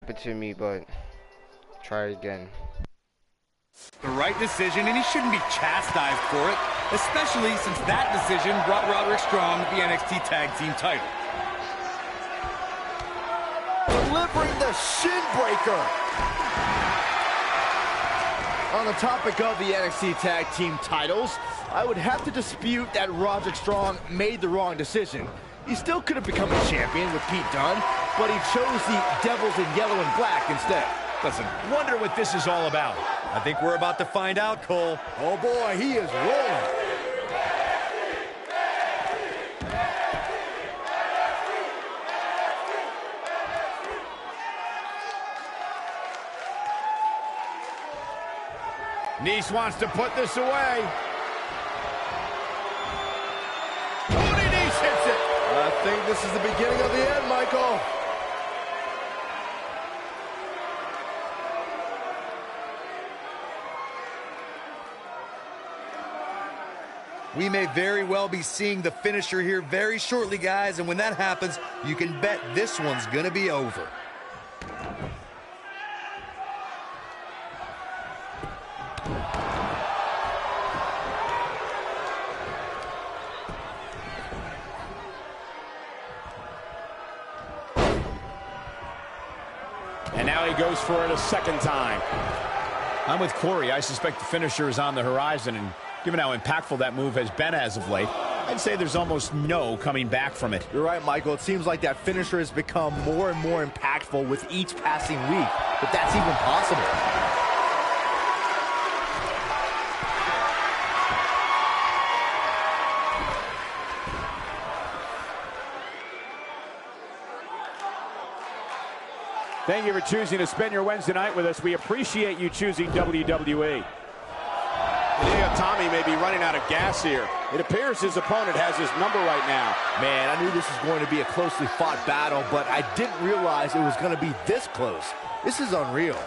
happened to me, but try it again. The right decision, and he shouldn't be chastised for it, especially since that decision brought Roderick Strong the NXT Tag Team title. Delivering the shin breaker. On the topic of the NXT Tag Team titles, I would have to dispute that Roderick Strong made the wrong decision. He still could have become a champion with Pete Dunne, but he chose the Devils in yellow and black instead. Listen, wonder what this is all about. I think we're about to find out, Cole. Oh boy, he is rolling. Nice wants to put this away. Tony Nice hits it. I think this is the beginning of the end, Michael. We may very well be seeing the finisher here very shortly, guys, and when that happens, you can bet this one's gonna be over. And now he goes for it a second time. I'm with Corey. I suspect the finisher is on the horizon, and given how impactful that move has been as of late, I'd say there's almost no coming back from it. You're right, Michael. It seems like that finisher has become more and more impactful with each passing week, if that's even possible. Thank you for choosing to spend your Wednesday night with us. We appreciate you choosing WWE. Tommy may be running out of gas here. It appears his opponent has his number right now. Man, I knew this was going to be a closely fought battle, but I didn't realize it was going to be this close. This is unreal.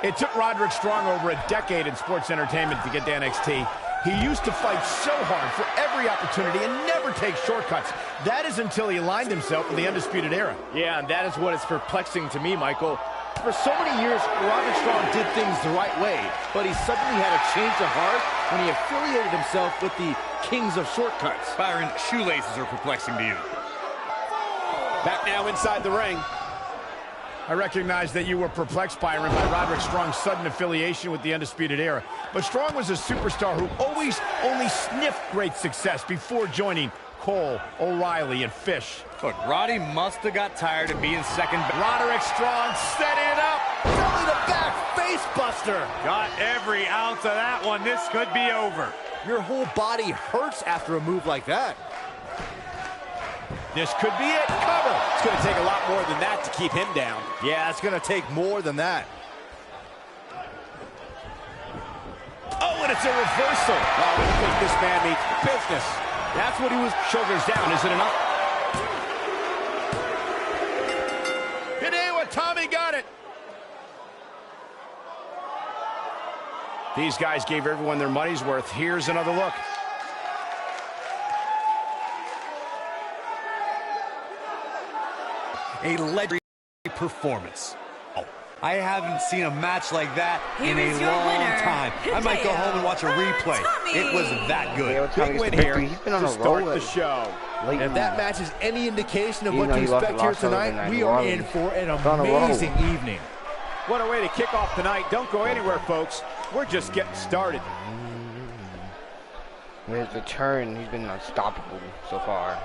It took Roderick Strong over a decade in sports entertainment to get to NXT. He used to fight so hard for every opportunity and never take shortcuts. That is until he aligned himself with the Undisputed Era. Yeah, and that is what is perplexing to me, Michael. For so many years, Roderick Strong did things the right way, but he suddenly had a change of heart when he affiliated himself with the Kings of Shortcuts. Byron, shoelaces are perplexing to you. Back now inside the ring. I recognize that you were perplexed, Byron, by Roderick Strong's sudden affiliation with the Undisputed Era. But Strong was a superstar who always only sniffed great success before joining Cole, O'Reilly, and Fish. Look, Roddy must have got tired of being second. Roderick Strong setting it up. Belly to back face buster. Got every ounce of that one. This could be over. Your whole body hurts after a move like that. This could be it. Cover. It's going to take a lot more than that to keep him down. Yeah, it's going to take more than that. Oh, and it's a reversal. Oh, I think this man means business. That's what he was. Shoulders down, is it enough? Hideo Tommy got it. These guys gave everyone their money's worth. Here's another look. A legendary performance. Oh, I haven't seen a match like that in a long time. I might go home and watch a replay. It was that good. Big win here to start the show. And if that match is any indication of what to expect here tonight, we are in for an amazing evening. What a way to kick off the night. Don't go anywhere, folks. We're just getting started. With his return, he's been unstoppable so far.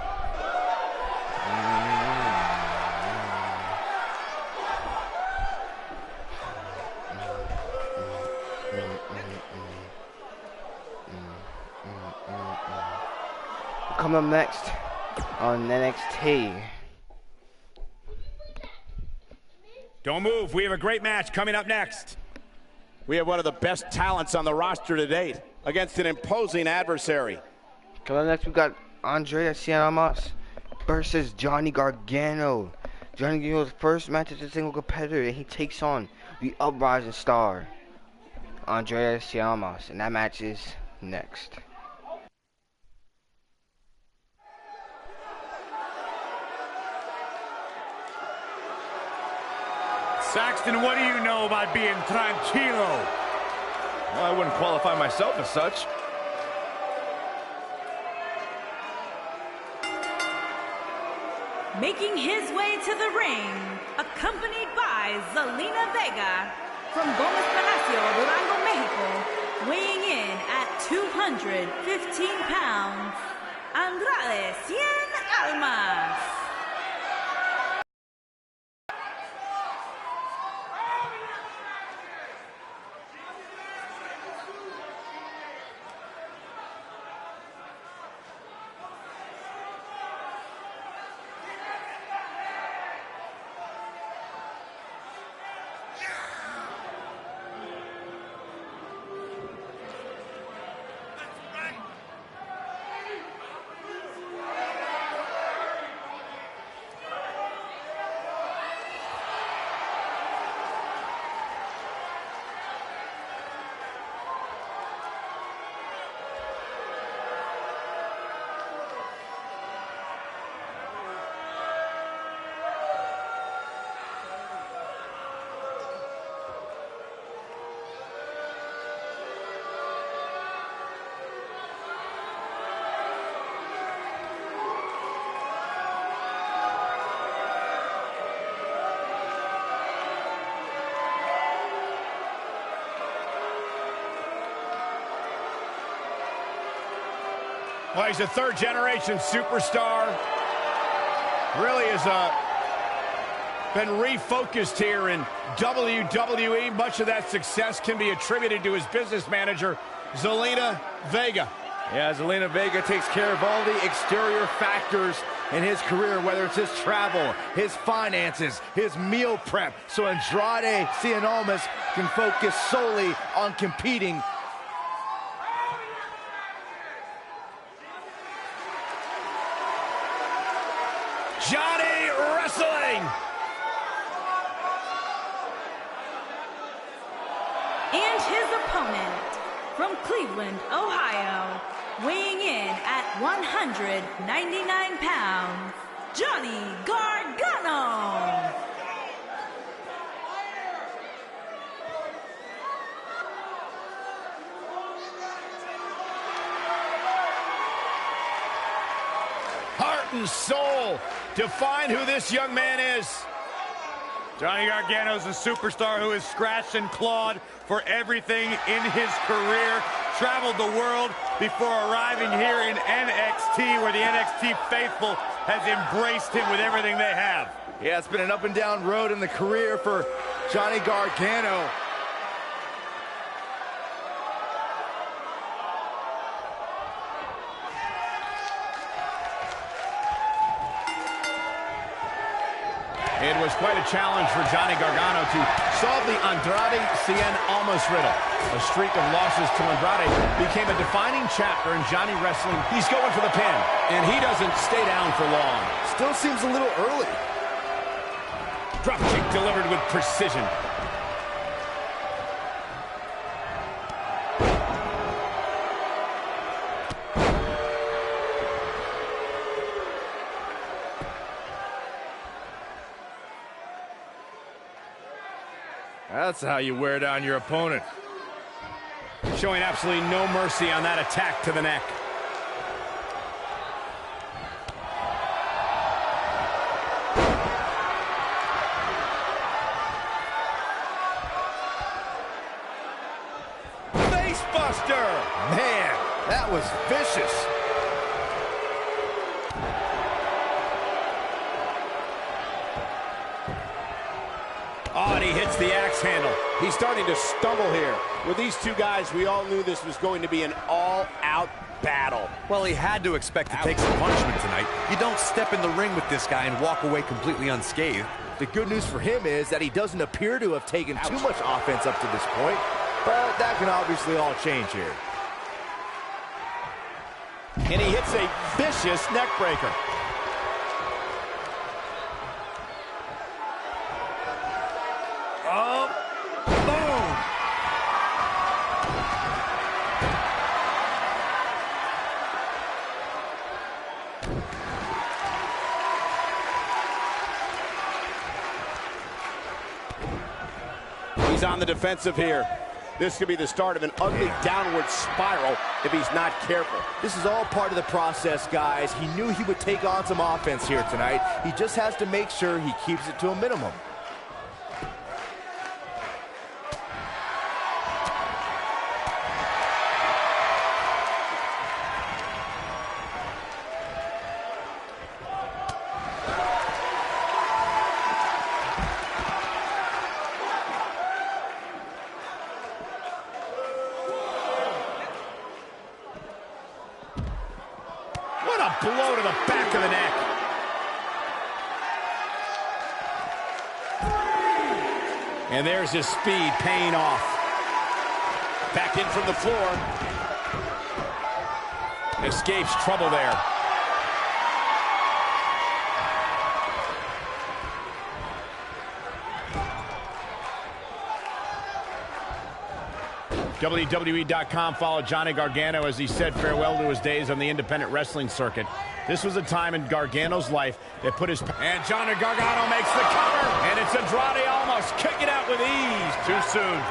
Coming up next on NXT. Don't move. We have a great match coming up next. We have one of the best talents on the roster to date against an imposing adversary. Coming up next, we got Andrea Ciamas versus Johnny Gargano. Johnny Gargano's first match as a single competitor, and he takes on the uprising star, Andreas Llamas, and that match is next. Saxton, what do you know about being tranquilo? Well, I wouldn't qualify myself as such. Making his way to the ring, accompanied by Zelina Vega from Gomez Palacio, Durango, Mexico, weighing in at 215 pounds, Andrade Cien Almas. Well, he's a third-generation superstar. Really has been refocused here in WWE. Much of that success can be attributed to his business manager, Zelina Vega. Yeah, Zelina Vega takes care of all the exterior factors in his career, whether it's his travel, his finances, his meal prep, so Andrade Cien Almas can focus solely on competing. Johnny Wrestling! And his opponent from Cleveland, Ohio, weighing in at 199 pounds, Johnny Gargano. Heart and soul. Define who this young man is. Johnny Gargano is a superstar who has scratched and clawed for everything in his career, traveled the world before arriving here in NXT, where the NXT faithful has embraced him with everything they have. Yeah, it's been an up and down road in the career for Johnny Gargano. It was quite a challenge for Johnny Gargano to solve the Andrade Cien Almas riddle. A streak of losses to Andrade became a defining chapter in Johnny wrestling. He's going for the pin, and he doesn't stay down for long. Still seems a little early. Drop kick delivered with precision. That's how you wear down your opponent. Showing absolutely no mercy on that attack to the neck. Facebuster! Man, that was vicious. Oh, and he hits the axe handle. He's starting to stumble here. With these two guys, we all knew this was going to be an all-out battle. Well, he had to expect to take some punishment tonight. You don't step in the ring with this guy and walk away completely unscathed. The good news for him is that he doesn't appear to have taken too much offense up to this point, but that can obviously all change here. And he hits a vicious neck breaker. on the defensive here. This could be the start of an ugly downward spiral if he's not careful. This is all part of the process, guys. He knew he would take on some offense here tonight. He just has to make sure he keeps it to a minimum. What a blow to the back of the neck. And there's his speed paying off. Back in from the floor. Escapes trouble there. WWE.com followed Johnny Gargano as he said farewell to his days on the independent wrestling circuit. This was a time in Gargano's life that put his... And Johnny Gargano makes the cover. And it's Andrade almost kicking out with ease. Too soon.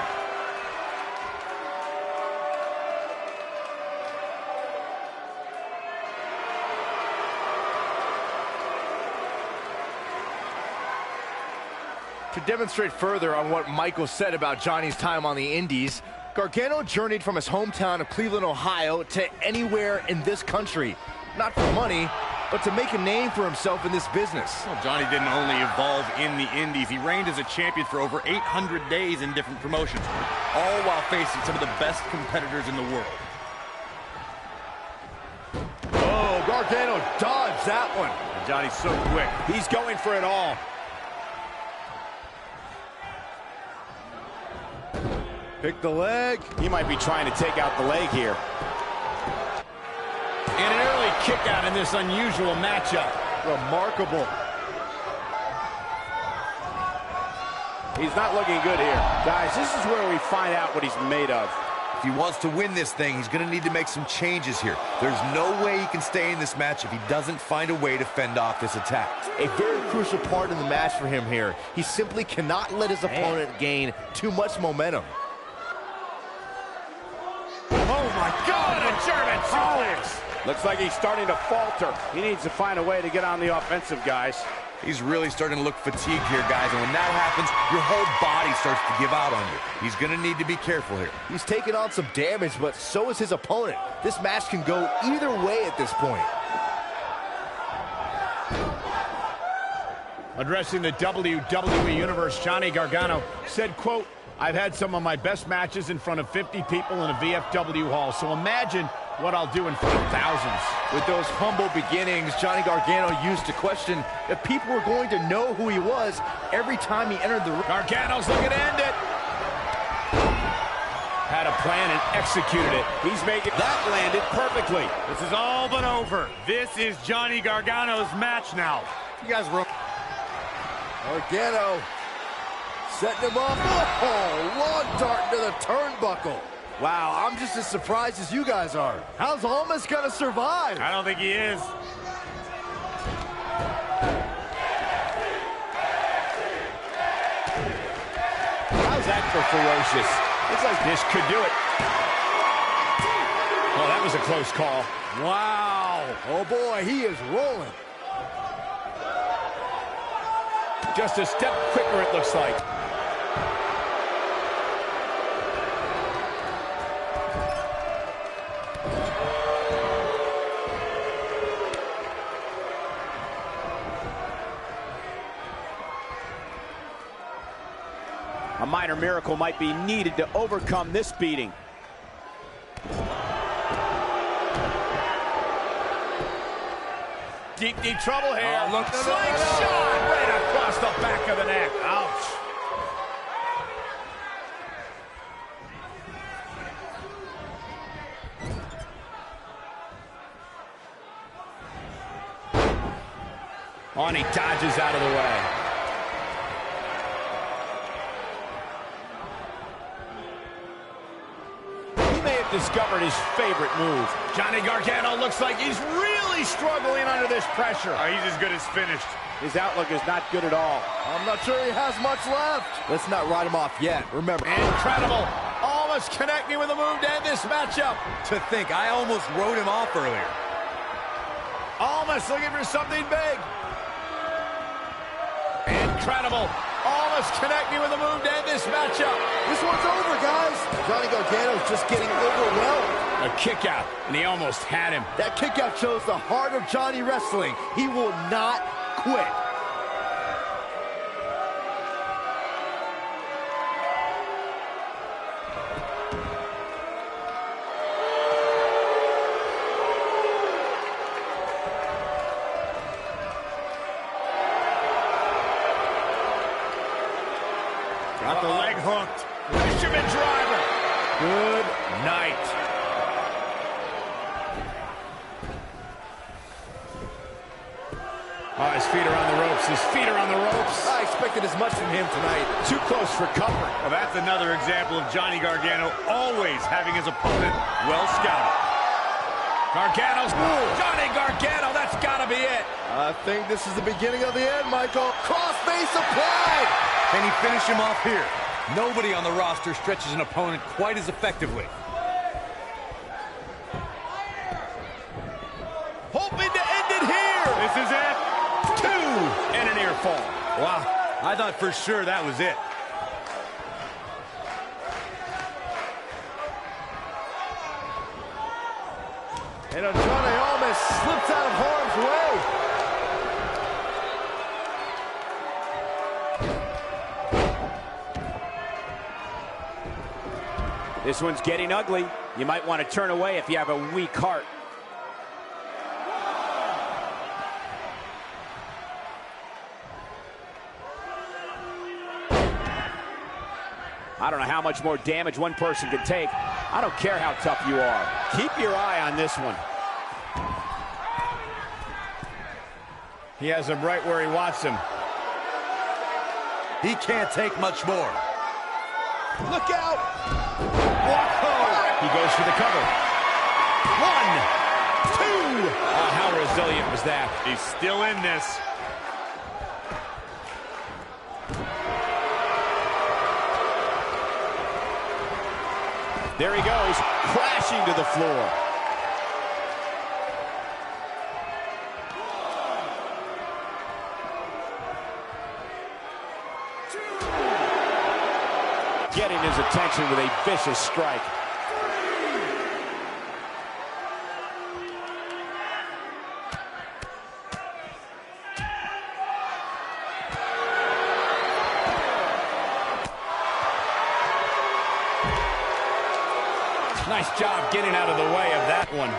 To demonstrate further on what Michael said about Johnny's time on the Indies, Gargano journeyed from his hometown of Cleveland, Ohio to anywhere in this country. Not for money, but to make a name for himself in this business. Well, Johnny didn't only evolve in the Indies. He reigned as a champion for over 800 days in different promotions, all while facing some of the best competitors in the world. Oh, Gargano dodged that one. And Johnny's so quick. He's going for it all. Pick the leg. He might be trying to take out the leg here. And an early kick out in this unusual matchup. Remarkable. He's not looking good here. Guys, this is where we find out what he's made of. If he wants to win this thing, he's going to need to make some changes here. There's no way he can stay in this match if he doesn't find a way to fend off this attack. A very crucial part in the match for him here. He simply cannot let his opponent gain too much momentum. Oh, my God, a German suplex. Looks like he's starting to falter. He needs to find a way to get on the offensive, guys. He's really starting to look fatigued here, guys, and when that happens, your whole body starts to give out on you. He's going to need to be careful here. He's taken on some damage, but so is his opponent. This match can go either way at this point. Addressing the WWE Universe, Johnny Gargano said, quote, "I've had some of my best matches in front of 50 people in a VFW hall, so imagine what I'll do in front of thousands." With those humble beginnings, Johnny Gargano used to question if people were going to know who he was every time he entered the ring. Gargano's looking to end it. Had a plan and executed it. He's making that landed perfectly. This is all but over. This is Johnny Gargano's match now. You guys were... Gargano setting him up. Oh, long dart to the turnbuckle. Wow, I'm just as surprised as you guys are. How's Almas gonna survive? I don't think he is. How's that for ferocious? Looks like this could do it. Oh, that was a close call. Wow. Oh, boy, he is rolling. Just a step quicker, it looks like. A minor miracle might be needed to overcome this beating. Deep, deep trouble here. Oh, look. Slingshot right across the back of the neck. Ouch. Oh, and he dodges out of the way. He may have discovered his favorite move. Johnny Gargano looks like he's really really struggling under this pressure. Oh, he's as good as finished. His outlook is not good at all. I'm not sure he has much left. Let's not write him off yet. Remember. Incredible. Almost connecting with a move to end this matchup. To think, I almost wrote him off earlier. Almost looking for something big. Incredible. Almost connecting with a move to end this matchup. This one's over, guys. Johnny Gargano's just getting overwhelmed. A kick out, and he almost had him. That kick out shows the heart of Johnny wrestling. He will not quit. Got the leg hooked. Fisherman driver. Good night. Oh, his feet are on the ropes. His feet are on the ropes. I expected as much from him tonight. Too close for comfort. Well, that's another example of Johnny Gargano always having his opponent well scouted. Gargano's. Johnny Gargano, that's got to be it. I think this is the beginning of the end, Michael. Crossface applied. Can he finish him off here? Nobody on the roster stretches an opponent quite as effectively. Hoping to end it here. This is it. 2 and a near fall. Wow, I thought for sure that was it. And Andrade almost slips out of harm's way. This one's getting ugly. You might want to turn away if you have a weak heart. I don't know how much more damage one person can take. I don't care how tough you are. Keep your eye on this one. He has him right where he wants him. He can't take much more. Look out. He goes for the cover. 1, 2. Oh, how resilient was that? He's still in this. There he goes, crashing to the floor. Getting his attention with a vicious strike. Nice job getting out of the way of that one.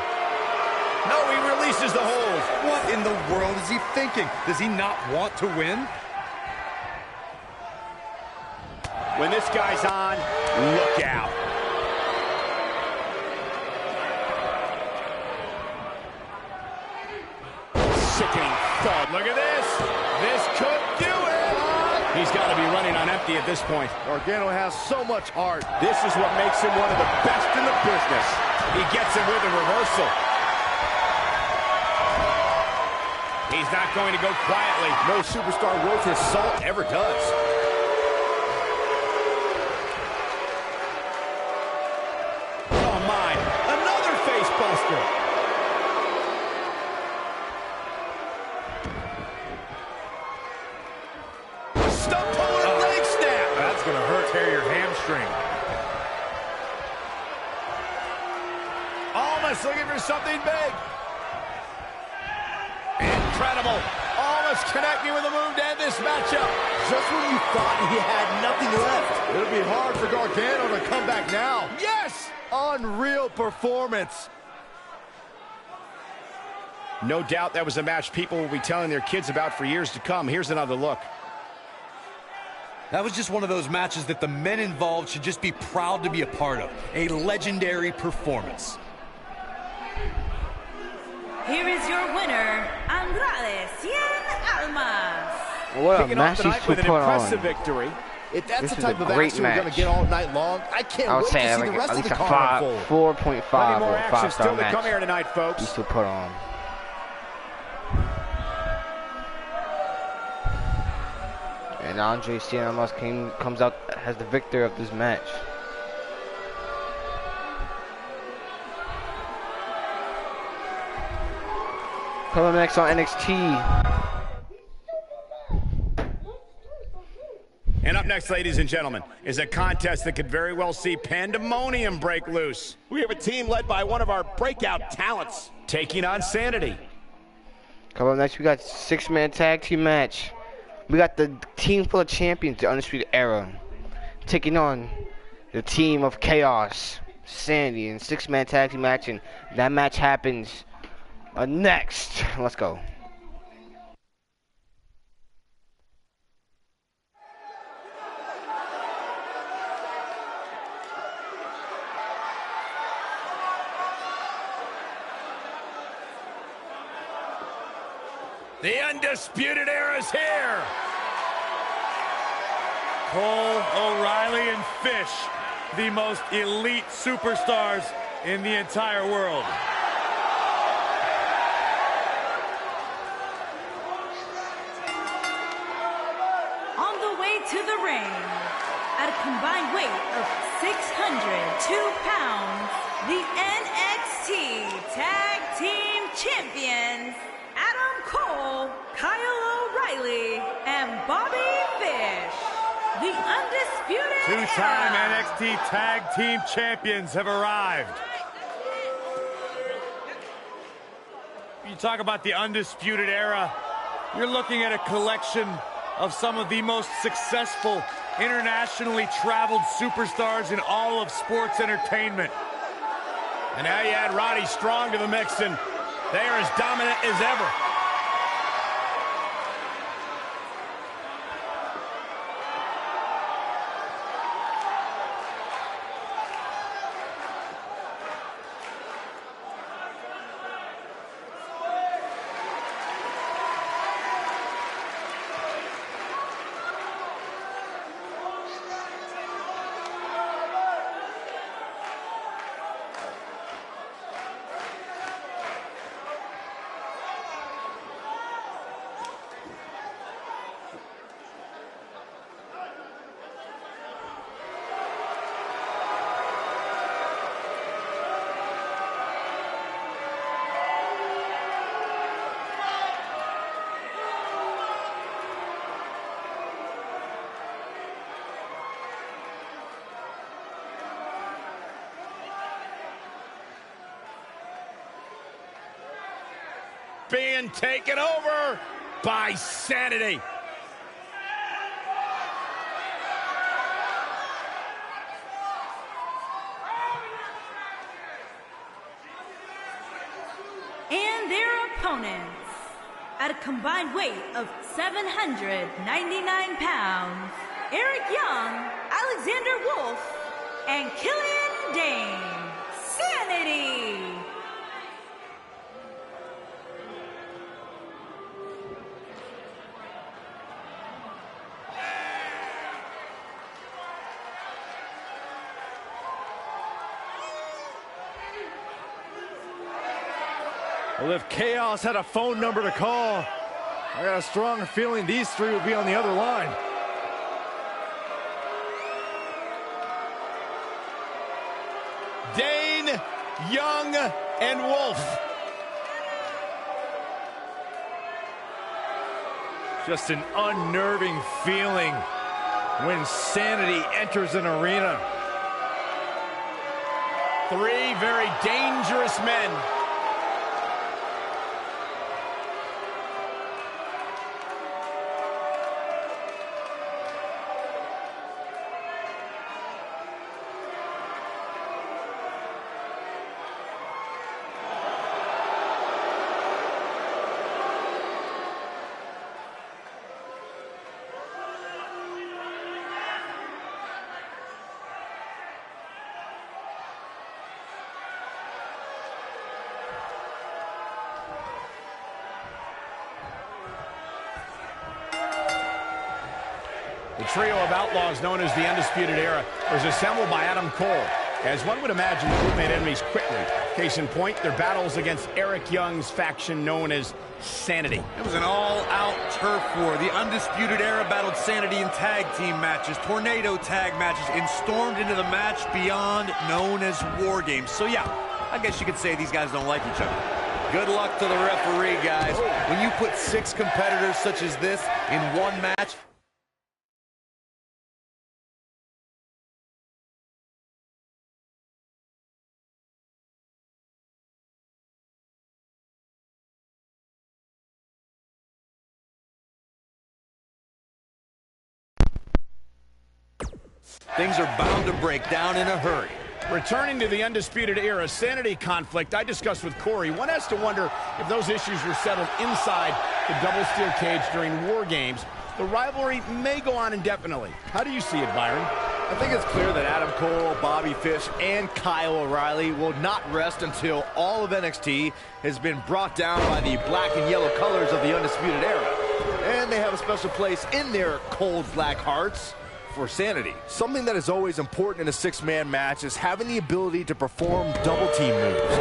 No, he releases the hold. What in the world is he thinking? Does he not want to win? When this guy's on, look out. Sickening thud. Look at this. This could do it. He's got to be running on empty at this point. Gargano has so much heart. This is what makes him one of the best in the business. He gets him with a reversal. He's not going to go quietly. No superstar worth his salt ever does. Oh, my. Another face buster. Stump pull and leg snap. That's going to hurt. Tear your hamstring. Almost looking for something big. Incredible. Almost connecting with a move to end this matchup. Just when you thought he had nothing left. It'll be hard for Gargano to come back now. Yes! Unreal performance. No doubt that was a match people will be telling their kids about for years to come. Here's another look. That was just one of those matches that the men involved should just be proud to be a part of. A legendary performance. Here is your winner, Andrade Cien Almas. What a Kicking off match the he's night with an put impressive on. victory. If that's This the is type a of great action we're going to match. get all night long, I can't I would wait say to see like the rest at of least the a card unfold. 4.5 Plenty more or action 5-star still to come match here tonight, folks. he's to put on. And Andre Cien comes out as the victor of this match. Coming next on NXT. And up next, ladies and gentlemen, is a contest that could very well see pandemonium break loose. We have a team led by one of our breakout talents, Taking on Sanity. Coming up next, we got 6-man tag team match. We got the team full of champions, the Undisputed Era, taking on the team of Chaos, Sanity, in 6-man tag team match, and that match happens next. Let's go. The Undisputed Era is here. Cole, O'Reilly, and Fish, the most elite superstars in the entire world. On the way to the ring, at a combined weight of 602 pounds, the NXT Tag Team Champions, Adam Cole, Kyle O'Reilly, and Bobby Fish, the Undisputed Two-time Era. NXT Tag Team Champions have arrived. You talk about the Undisputed Era, you're looking at a collection of some of the most successful, internationally traveled superstars in all of sports entertainment. And now you add Roddy Strong to the mix, and they are as dominant as ever. Being taken over by Sanity. And their opponents, at a combined weight of 799 pounds, Eric Young, Alexander Wolf, and Killian Dane, Sanity. Well, if Chaos had a phone number to call, I got a strong feeling these three would be on the other line. Dane, Young, and Wolf. Just an unnerving feeling when Sanity enters an arena. Three very dangerous men. The trio of outlaws known as the Undisputed Era was assembled by Adam Cole, As one would imagine, the group made enemies quickly. Case in point, their battles against Eric Young's faction known as Sanity. It was an all-out turf war. The Undisputed Era battled Sanity in tag team matches, tornado tag matches, and stormed into the match beyond known as War Games. So yeah, I guess you could say these guys don't like each other. Good luck to the referee, guys. When you put 6 competitors such as this in one match, things are bound to break down in a hurry. Returning to the Undisputed Era Sanity conflict I discussed with Corey, one has to wonder if those issues were settled inside the double steel cage during War Games. The rivalry may go on indefinitely. How do you see it, Byron? I think it's clear that Adam Cole, Bobby Fish, and Kyle O'Reilly will not rest until all of NXT has been brought down by the black and yellow colors of the Undisputed Era. And they have a special place in their cold black hearts for Sanity. Something that is always important in a 6-man match is having the ability to perform double team moves.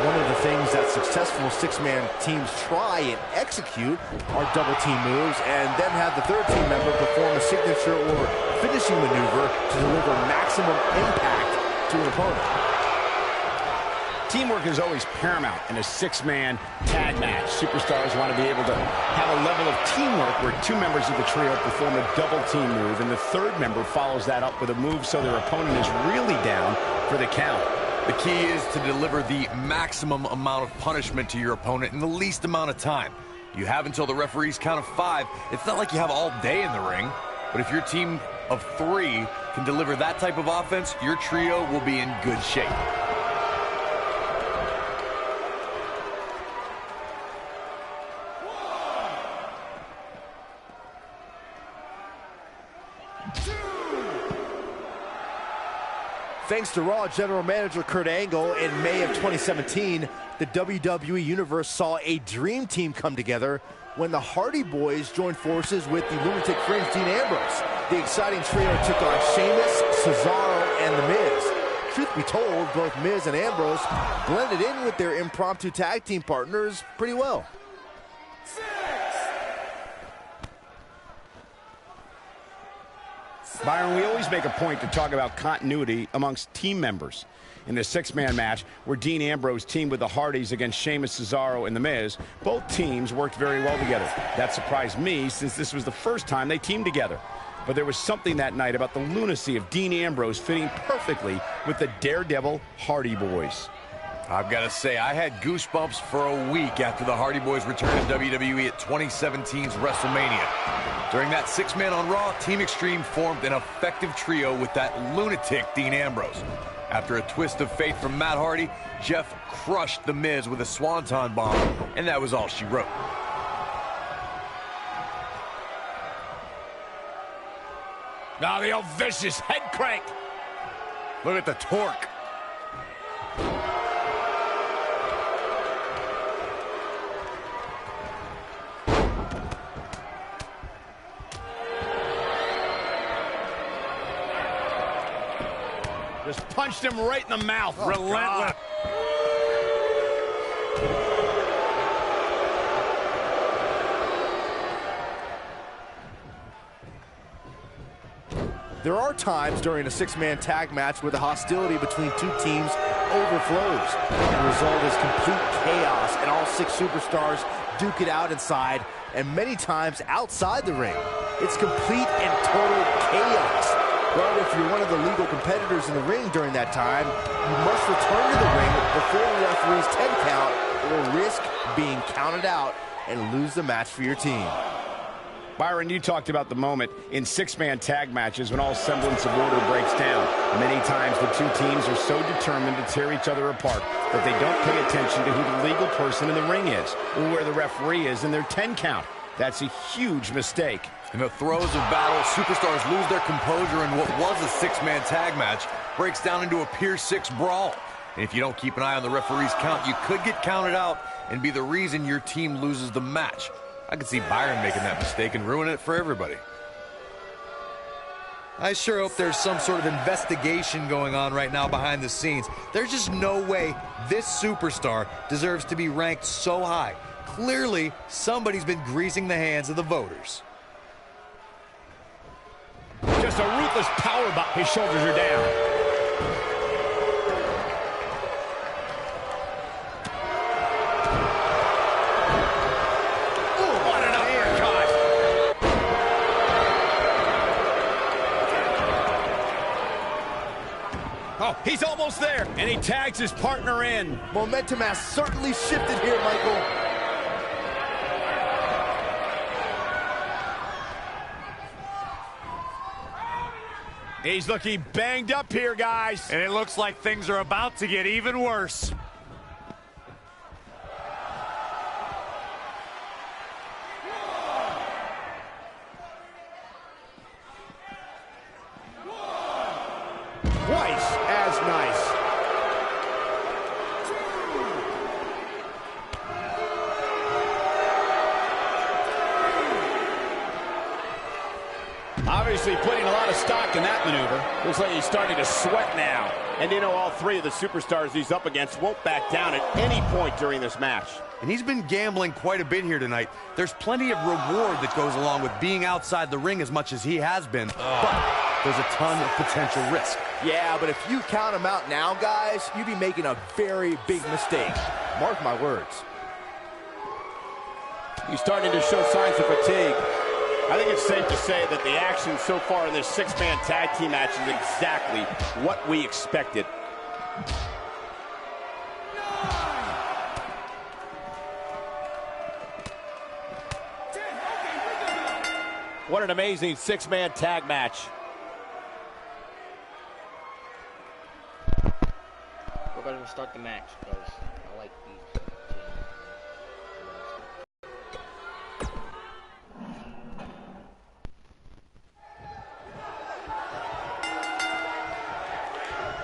One of the things that successful 6-man teams try and execute are double team moves, and then have the third team member perform a signature or finishing maneuver to deliver maximum impact to an opponent. Teamwork is always paramount in a 6-man tag match. Superstars want to be able to have a level of teamwork where 2 members of the trio perform a double team move, and the third member follows that up with a move so their opponent is really down for the count. The key is to deliver the maximum amount of punishment to your opponent in the least amount of time. You have until the referee's count of 5. It's not like you have all day in the ring, but if your team of 3 can deliver that type of offense, your trio will be in good shape. Thanks to Raw General Manager Kurt Angle, in May of 2017, the WWE Universe saw a dream team come together when the Hardy Boys joined forces with the Lunatic Fringe Dean Ambrose. The exciting trio took on Sheamus, Cesaro, and The Miz. Truth be told, both Miz and Ambrose blended in with their impromptu tag team partners pretty well. Byron, we always make a point to talk about continuity amongst team members. In the 6-man match, where Dean Ambrose teamed with the Hardys against Sheamus, Cesaro, and The Miz, both teams worked very well together. That surprised me, since this was the first time they teamed together. But there was something that night about the lunacy of Dean Ambrose fitting perfectly with the Daredevil Hardy Boys. I've got to say, I had goosebumps for a week after the Hardy Boys returned to WWE at 2017's WrestleMania. During that 6-man on Raw, Team Extreme formed an effective trio with that lunatic Dean Ambrose. After a twist of fate from Matt Hardy, Jeff crushed The Miz with a swanton bomb, and that was all she wrote. Now the old vicious head crank. Look at the torque. Just punched him right in the mouth. Oh, relentless. There are times during a 6-man tag match where the hostility between 2 teams overflows. The result is complete chaos, and all 6 superstars duke it out inside, and many times outside the ring. It's complete and total chaos. But if you're one of the legal competitors in the ring during that time, you must return to the ring before the referee's 10 count, or risk being counted out and lose the match for your team. Byron, you talked about the moment in 6-man tag matches when all semblance of order breaks down. Many times the 2 teams are so determined to tear each other apart that they don't pay attention to who the legal person in the ring is, or where the referee is in their 10 count. That's a huge mistake. In the throes of battle, superstars lose their composure, and what was a 6-man tag match breaks down into a Pier 6 brawl. And if you don't keep an eye on the referee's count, you could get counted out and be the reason your team loses the match. I could see Byron making that mistake and ruining it for everybody. I sure hope there's some sort of investigation going on right now behind the scenes. There's just no way this superstar deserves to be ranked so high. Clearly, somebody's been greasing the hands of the voters. Just a ruthless power bomb. His shoulders are down. Ooh, what an uppercut. Oh, he's almost there, and he tags his partner in. Momentum has certainly shifted here, Michael. He's looking banged up here, guys. And it looks like things are about to get even worse. Twice as nice. Obviously putting a lot of stock in that maneuver. Looks like he's starting to sweat now. And you know, all three of the superstars he's up against won't back down at any point during this match. And he's been gambling quite a bit here tonight. There's plenty of reward that goes along with being outside the ring as much as he has been, but there's a ton of potential risk. Yeah, but if you count him out now, guys, you'd be making a very big mistake. Mark my words. He's starting to show signs of fatigue. I think it's safe to say that the action so far in this six-man tag team match is exactly what we expected. What an amazing six-man tag match. We're going to start the match because I like these.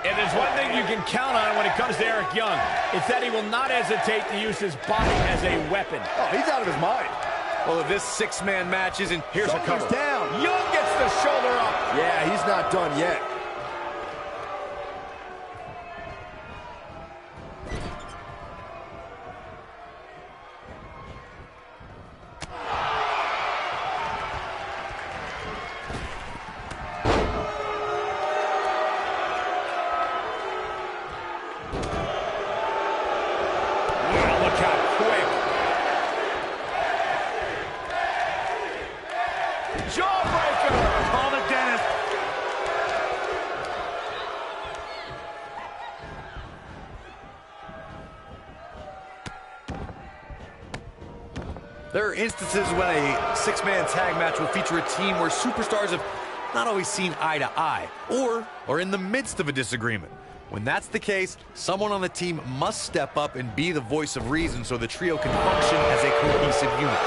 And there's one thing you can count on when it comes to Eric Young. It's that he will not hesitate to use his body as a weapon. Oh, he's out of his mind. Well, if this six-man match isn't, here's a cover. Down. Young gets the shoulder up. Yeah, he's not done yet. There are instances when a six-man tag match will feature a team where superstars have not always seen eye to eye, or are in the midst of a disagreement. When that's the case, someone on the team must step up and be the voice of reason so the trio can function as a cohesive unit.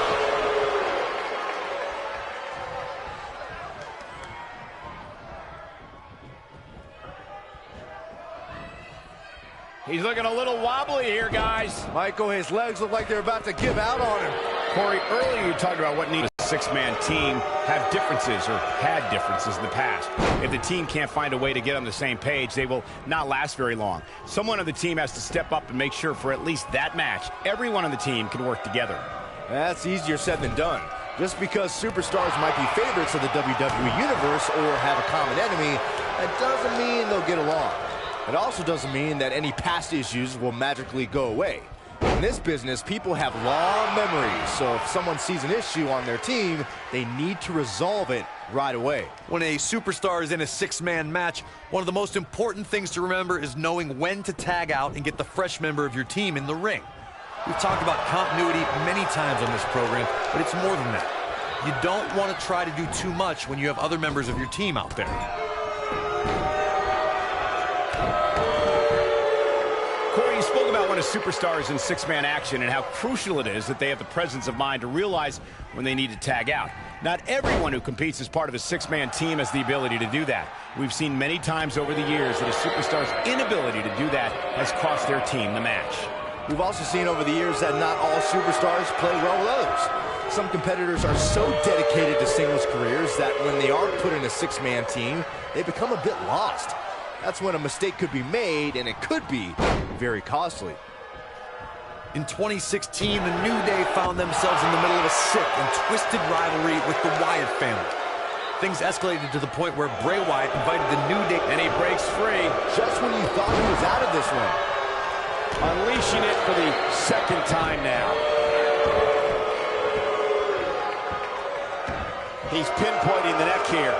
He's looking a little wobbly here, guys. Michael, his legs look like they're about to give out on him. Corey, earlier you talked about what needs a six-man team have differences or had differences in the past. If the team can't find a way to get on the same page, they will not last very long. Someone on the team has to step up and make sure for at least that match, everyone on the team can work together. That's easier said than done. Just because superstars might be favorites of the WWE Universe or have a common enemy, that doesn't mean they'll get along. It also doesn't mean that any past issues will magically go away. In this business, people have long memories, so if someone sees an issue on their team, they need to resolve it right away. When a superstar is in a six-man match, one of the most important things to remember is knowing when to tag out and get the fresh member of your team in the ring. We've talked about continuity many times on this program, but it's more than that. You don't want to try to do too much when you have other members of your team out there. Corey, you spoke about when a superstar is in six-man action and how crucial it is that they have the presence of mind to realize when they need to tag out. Not everyone who competes as part of a six-man team has the ability to do that. We've seen many times over the years that a superstar's inability to do that has cost their team the match. We've also seen over the years that not all superstars play well with others. Some competitors are so dedicated to singles careers that when they are put in a six-man team, they become a bit lost. That's when a mistake could be made, and it could be very costly. In 2016, the New Day found themselves in the middle of a sick and twisted rivalry with the Wyatt family. Things escalated to the point where Bray Wyatt invited the New Day, and he breaks free. Just when you thought he was out of this one. Unleashing it for the second time now. He's pinpointing the neck here.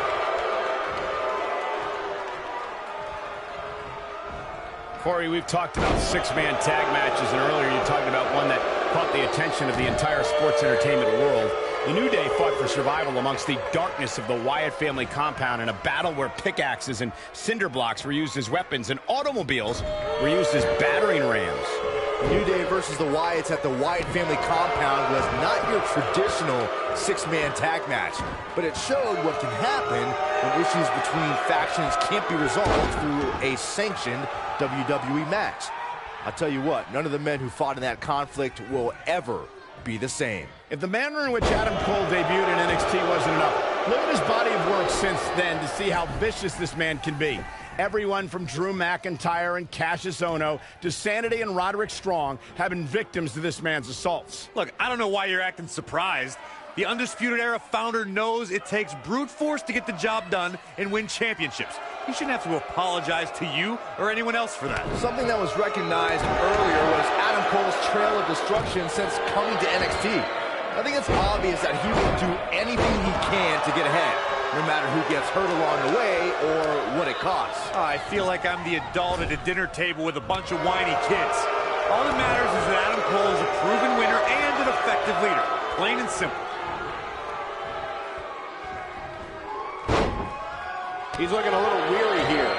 Corey, we've talked about six-man tag matches, and earlier you talked about one that caught the attention of the entire sports entertainment world. The New Day fought for survival amongst the darkness of the Wyatt family compound in a battle where pickaxes and cinder blocks were used as weapons and automobiles were used as battering rams. The New Day versus the Wyatts at the Wyatt family compound was not your traditional six-man tag match, but it showed what can happen when issues between factions can't be resolved through a sanctioned WWE match. I'll tell you what, none of the men who fought in that conflict will ever be the same. If the manner in which Adam Cole debuted in NXT wasn't enough, look at his body of work since then to see how vicious this man can be. Everyone from Drew McIntyre and Cassius Ohno to Sanity and Roderick Strong have been victims to this man's assaults. Look, I don't know why you're acting surprised. The Undisputed Era founder knows it takes brute force to get the job done and win championships. He shouldn't have to apologize to you or anyone else for that. Something that was recognized earlier was Adam Cole's trail of destruction since coming to NXT. I think it's obvious that he will do anything he can to get ahead, no matter who gets hurt along the way or what it costs. I feel like I'm the adult at a dinner table with a bunch of whiny kids. All that matters is that Adam Cole is a proven winner and an effective leader. Plain and simple. He's looking a little weary here.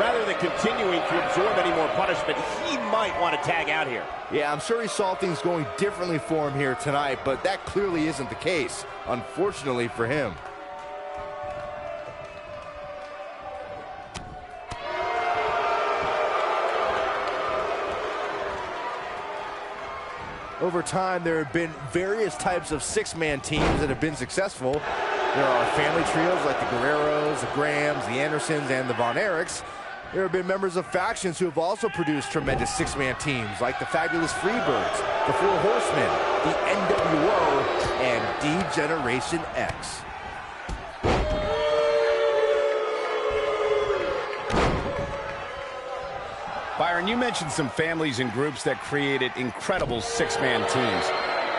Rather than continuing to absorb any more punishment, he might want to tag out here. Yeah, I'm sure he saw things going differently for him here tonight, but that clearly isn't the case, unfortunately for him. Over time, there have been various types of six-man teams that have been successful. There are family trios like the Guerreros, the Grahams, the Andersons, and the Von Erichs. There have been members of factions who have also produced tremendous six-man teams like the Fabulous Freebirds, the Four Horsemen, the NWO, and D-Generation X. Byron, you mentioned some families and groups that created incredible six-man teams.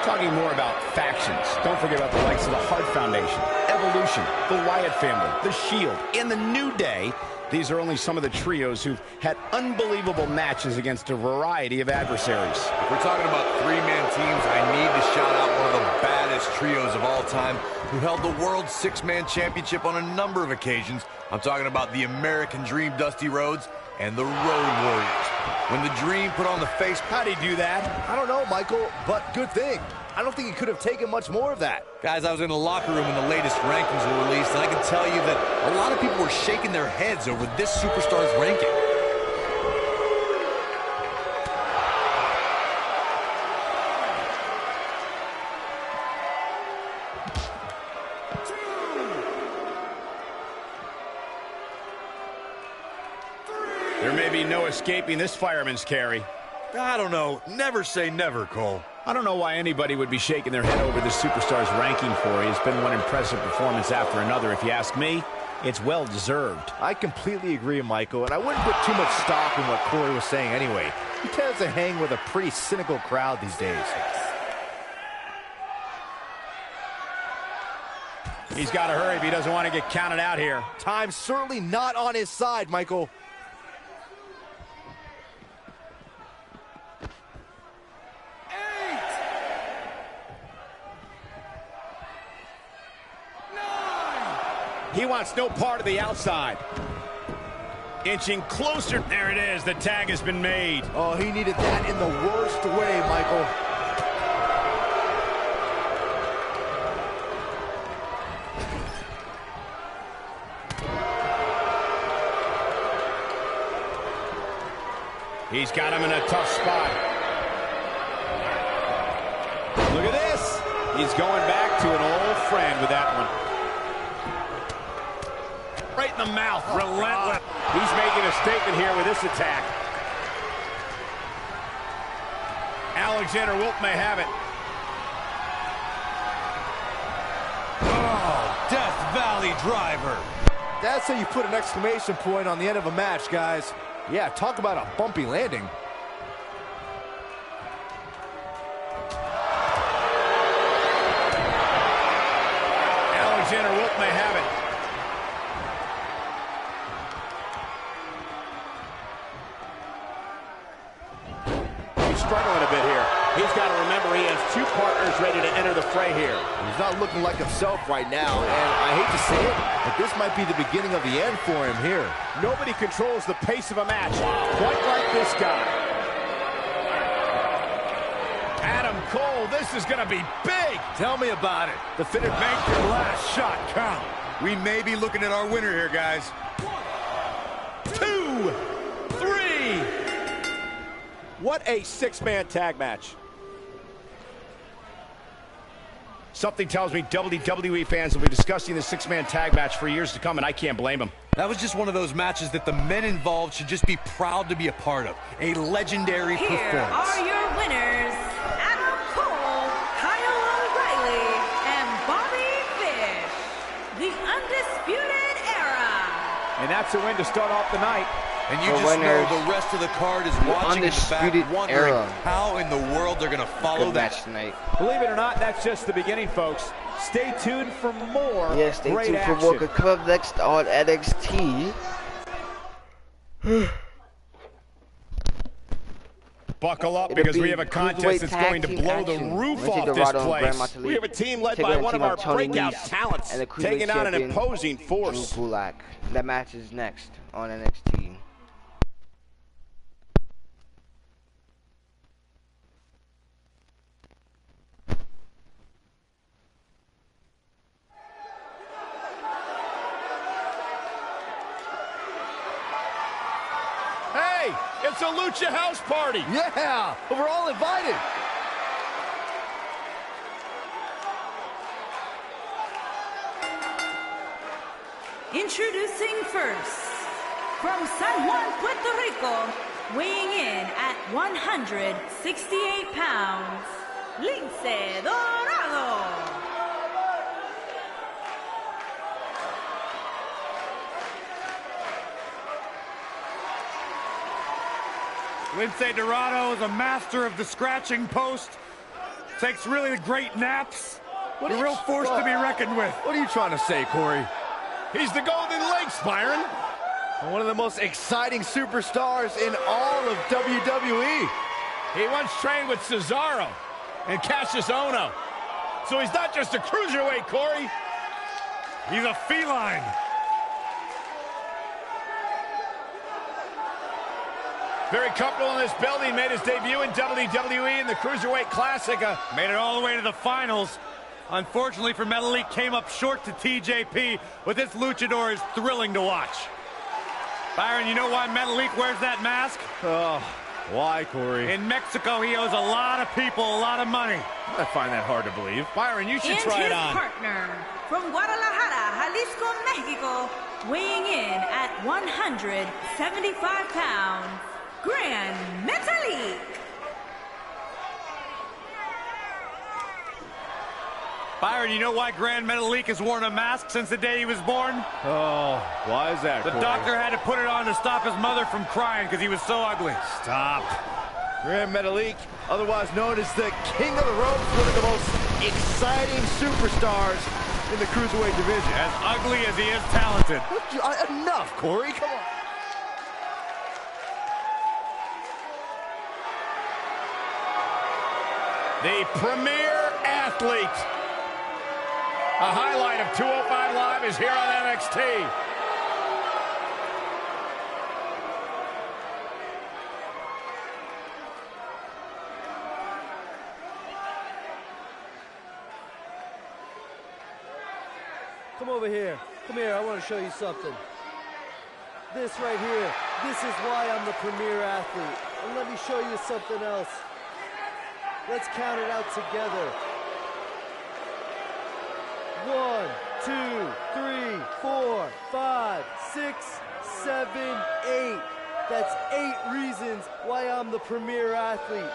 Talking more about factions, don't forget about the likes of the Hart Foundation, Evolution, the Wyatt family, the Shield, and the New Day. These are only some of the trios who've had unbelievable matches against a variety of adversaries. If we're talking about three-man teams, I need to shout out one of the baddest trios of all time who held the World Six-Man Championship on a number of occasions. I'm talking about the American Dream, Dusty Rhodes, and the Road Warriors. When the Dream put on the face... How'd he do that? I don't know, Michael, but good thing. I don't think he could have taken much more of that. Guys, I was in the locker room when the latest rankings were released, and I can tell you that a lot of people were shaking their heads over this superstar's ranking. There may be no escaping this fireman's carry. I don't know. Never say never, Cole. I don't know why anybody would be shaking their head over this superstar's ranking, Corey. It's been one impressive performance after another. If you ask me, it's well-deserved. I completely agree, Michael, and I wouldn't put too much stock in what Corey was saying anyway. He tends to hang with a pretty cynical crowd these days. He's got to hurry if he doesn't want to get counted out here. Time's certainly not on his side, Michael. He wants no part of the outside. Inching closer. There it is. The tag has been made. Oh, he needed that in the worst way, Michael. He's got him in a tough spot. Look at this. He's going back to an old friend with that one. Right in the mouth. Relentless. He's making a statement here with this attack. Alexander Wolf may have it. Oh, Death Valley driver. That's how you put an exclamation point on the end of a match, guys. Yeah, talk about a bumpy landing. Alexander Wolf may have it. He's struggling a bit here. He's got to remember he has two partners ready to enter the fray here. He's not looking like himself right now, and I hate to say it, but this might be the beginning of the end for him here. Nobody controls the pace of a match quite like this guy. Adam Cole, this is going to be big. Tell me about it. The finish. Make your last shot count. We may be looking at our winner here, guys. 2, 3. What a six-man tag match. Something tells me WWE fans will be discussing the six-man tag match for years to come, and I can't blame them. That was just one of those matches that the men involved should just be proud to be a part of. A legendary Here performance. are your winners, Adam Cole, Kyle O'Reilly, and Bobby Fish, the Undisputed Era. And that's a win to start off the night. And you The just winners, know the rest of the card is watching in the back, Undisputed wondering Era. how in the world they're going to follow Good that. match tonight. Believe it or not, that's just the beginning, folks. Stay tuned for more Yes, stay great tuned for action. more coming up next on NXT. Buckle up, It'll because be we have a contest cruiserweight that's tag going to team blow the action. roof Lindsay off this Dorado and place. Grandma We have a team led taking by on one team of our Tony breakout Nese talents, and the cruiserweight taking on an champion, imposing Drew force. Gulak. That match is next on NXT. Hey, it's a Lucha House Party. Yeah, we're all invited. Introducing first, from San Juan, Puerto Rico, weighing in at 168 pounds, Lince Dorado. Lince Dorado is a master of the scratching post. Takes really great naps. A real force to be reckoned with. What are you trying to say, Corey? He's the Golden Links, Byron. One of the most exciting superstars in all of WWE. He once trained with Cesaro and Cassius Ohno. So he's not just a cruiserweight, Corey. He's a feline. Very comfortable in this building. Made his debut in WWE in the Cruiserweight Classic. Made it all the way to the finals. Unfortunately for Metalik, came up short to TJP, but this luchador is thrilling to watch. Byron, you know why Metalik wears that mask? Oh, why, Corey? In Mexico, he owes a lot of people a lot of money. I find that hard to believe. Byron, you should And try it his on. partner, from Guadalajara, Jalisco, Mexico, weighing in at 175 pounds, Gran Metalik. Byron, you know why Gran Metalik has worn a mask since the day he was born? Oh, why is that, The Corey? doctor had to put it on to stop his mother from crying because he was so ugly. Stop. Gran Metalik, otherwise known as the King of the Ropes, one of the most exciting superstars in the Cruiserweight division. As ugly as he is talented. Enough, Corey, come on. The premier athlete. A highlight of 205 Live is here on NXT. Come over here. Come here, I want to show you something. This right here, this is why I'm the premier athlete. And let me show you something else. Let's count it out together. 1, 2, 3, 4, 5, 6, 7, 8. That's 8 reasons why I'm the premier athlete.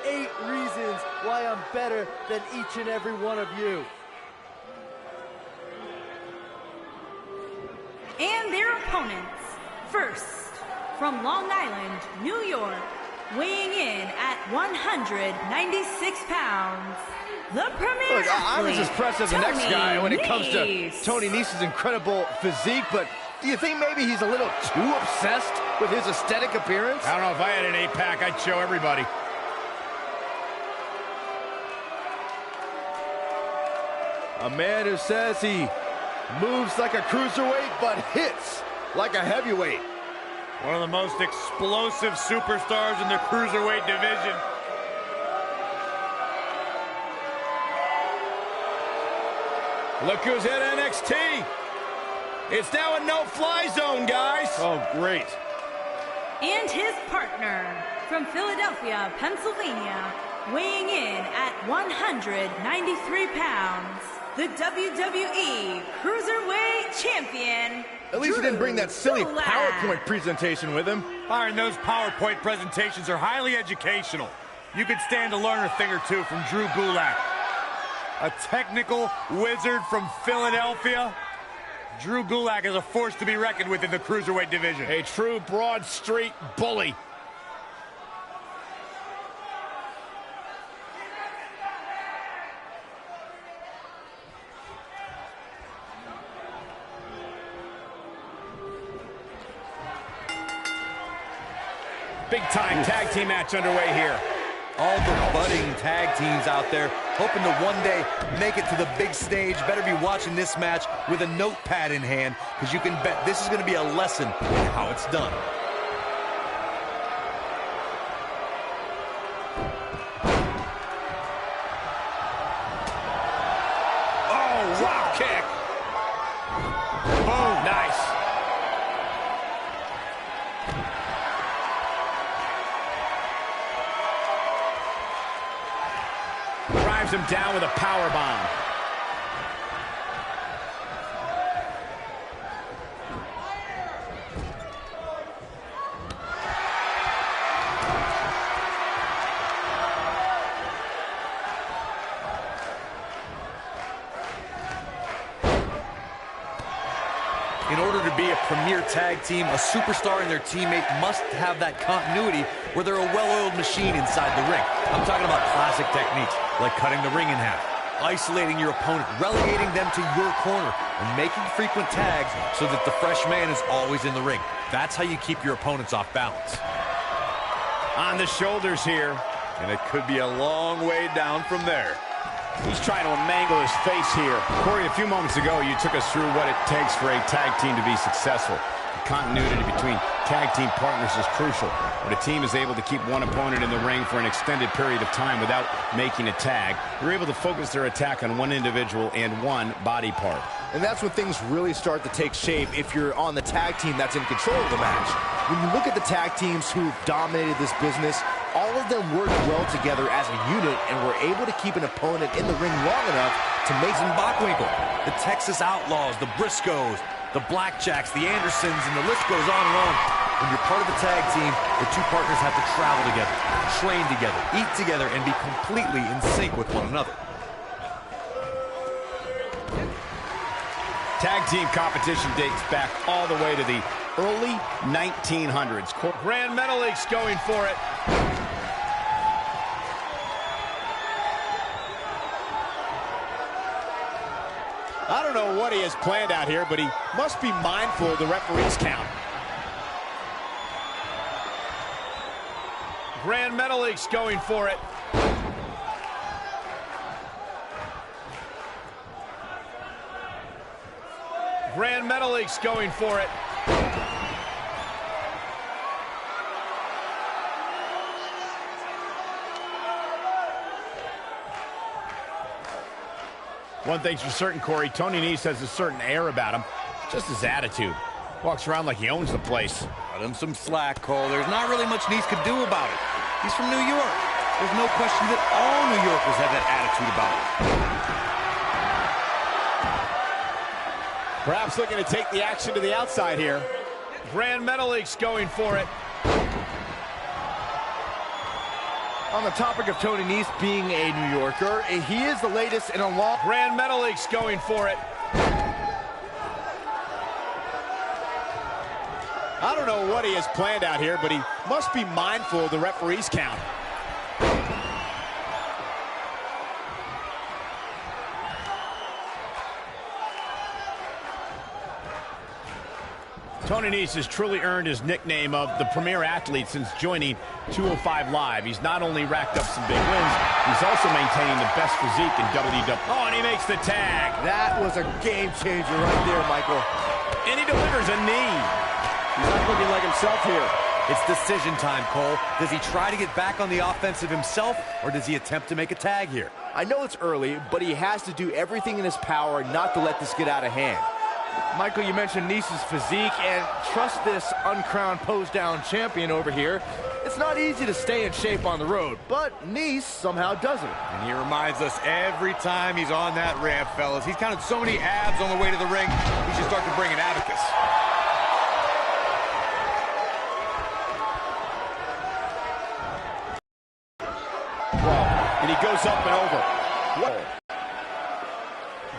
8 reasons why I'm better than each and every one of you. And their opponents. First, from Long Island, New York, weighing in at 196 pounds, the premier Look, I'm as athlete, impressed as the next guy when it comes to Nese. Tony Nese's incredible physique, but do you think maybe he's a little too obsessed with his aesthetic appearance? I don't know, if I had an 8-pack, I'd show everybody. A man who says he moves like a cruiserweight, but hits like a heavyweight. One of the most explosive superstars in the cruiserweight division. Look who's at NXT. It's now a no-fly zone, guys. Oh, great. And his partner, from Philadelphia, Pennsylvania, weighing in at 193 pounds, the WWE Cruiserweight Champion, At least he didn't bring that silly Gulak. PowerPoint presentation with him. Byron, those PowerPoint presentations are highly educational. You could stand to learn a thing or two from Drew Gulak. A technical wizard from Philadelphia. Drew Gulak is a force to be reckoned with in the cruiserweight division. A true Broad Street bully. Big-time tag team match underway here. All the budding tag teams out there hoping to one day make it to the big stage. Better be watching this match with a notepad in hand, because you can bet this is going to be a lesson in how it's done. Oh, wow kick. Boom, nice. Drives him down with a power bomb. In order to be a premier tag team, a superstar and their teammate must have that continuity where they're a well-oiled machine inside the ring. I'm talking about classic techniques, like cutting the ring in half, isolating your opponent, relegating them to your corner, and making frequent tags so that the fresh man is always in the ring. That's how you keep your opponents off balance. On the shoulders here. And it could be a long way down from there. He's trying to mangle his face here. Corey, a few moments ago, you took us through what it takes for a tag team to be successful. The continuity between tag team partners is crucial. When a team is able to keep one opponent in the ring for an extended period of time without making a tag, they're able to focus their attack on one individual and one body part. And that's when things really start to take shape if you're on the tag team that's in control of the match. When you look at the tag teams who've dominated this business, all of them work well together as a unit and were able to keep an opponent in the ring long enough to make Mason Bockwinkel, the Texas Outlaws, the Briscoes, the Blackjacks, the Andersons, and the list goes on and on. When you're part of a tag team, the two partners have to travel together, train together, eat together, and be completely in sync with one another. Tag team competition dates back all the way to the early 1900s. Grand Metalik going for it. I don't know what he has planned out here, but he must be mindful of the referee's count. Grand Metalik's going for it. Grand Metalik's going for it. One thing's for certain, Corey, Tony Nese has a certain air about him. Just his attitude. Walks around like he owns the place. Cut him some slack, Cole. There's not really much Nese could do about it. He's from New York. There's no question that all New Yorkers have that attitude about it. Perhaps looking to take the action to the outside here. Grand Metalik's going for it. On the topic of Tony Nese being a New Yorker, he is the latest in a long... Grand Metalik's going for it. I don't know what he has planned out here, but he must be mindful of the referee's count. Tony Nese has truly earned his nickname of the premier athlete since joining 205 Live. He's not only racked up some big wins, he's also maintaining the best physique in WWE. Oh, and he makes the tag. That was a game changer right there, Michael. And he delivers a knee. He's not looking like himself here. It's decision time, Cole. Does he try to get back on the offensive himself, or does he attempt to make a tag here? I know it's early, but he has to do everything in his power not to let this get out of hand. Michael, you mentioned Nese's physique, and trust this uncrowned pose-down champion over here. It's not easy to stay in shape on the road, but Nese somehow does it. And he reminds us every time he's on that ramp, fellas. He's counted so many abs on the way to the ring, he should start to bring an abacus. And he goes up and over. What?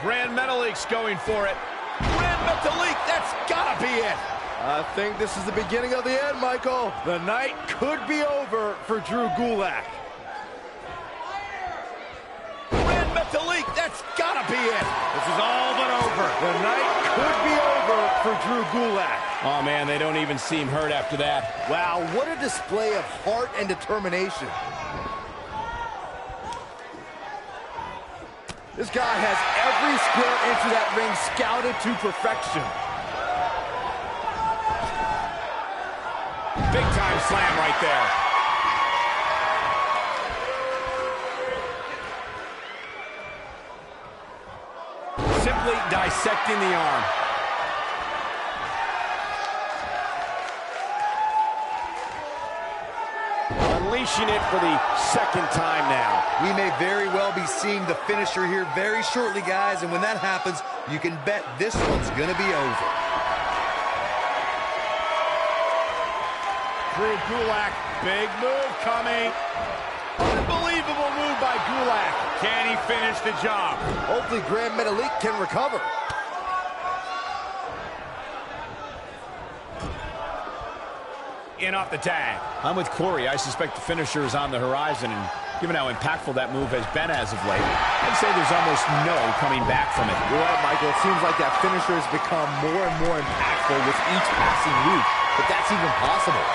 Grand Metalik's going for it. Grand Metalik, that's gotta be it. I think this is the beginning of the end, Michael. The night could be over for Drew Gulak. Grand Metalik, that's gotta be it. This is all but over. The night could be over for Drew Gulak. Oh, man, they don't even seem hurt after that. Wow, what a display of heart and determination. This guy has every square inch of that ring scouted to perfection. Big time slam right there. Simply dissecting the arm. Unleashing it for the second time now. We may very well be seeing the finisher here very shortly, guys, and when that happens, you can bet this one's gonna be over. Drew Gulak, big move coming. Unbelievable move by Gulak. Can he finish the job? Hopefully Grand Metalik can recover. In off the tag. I'm with Corey. I suspect the finisher is on the horizon, and given how impactful that move has been as of late, I'd say there's almost no coming back from it. You're right, Michael. It seems like that finisher has become more and more impactful with each passing week, but that's even possible.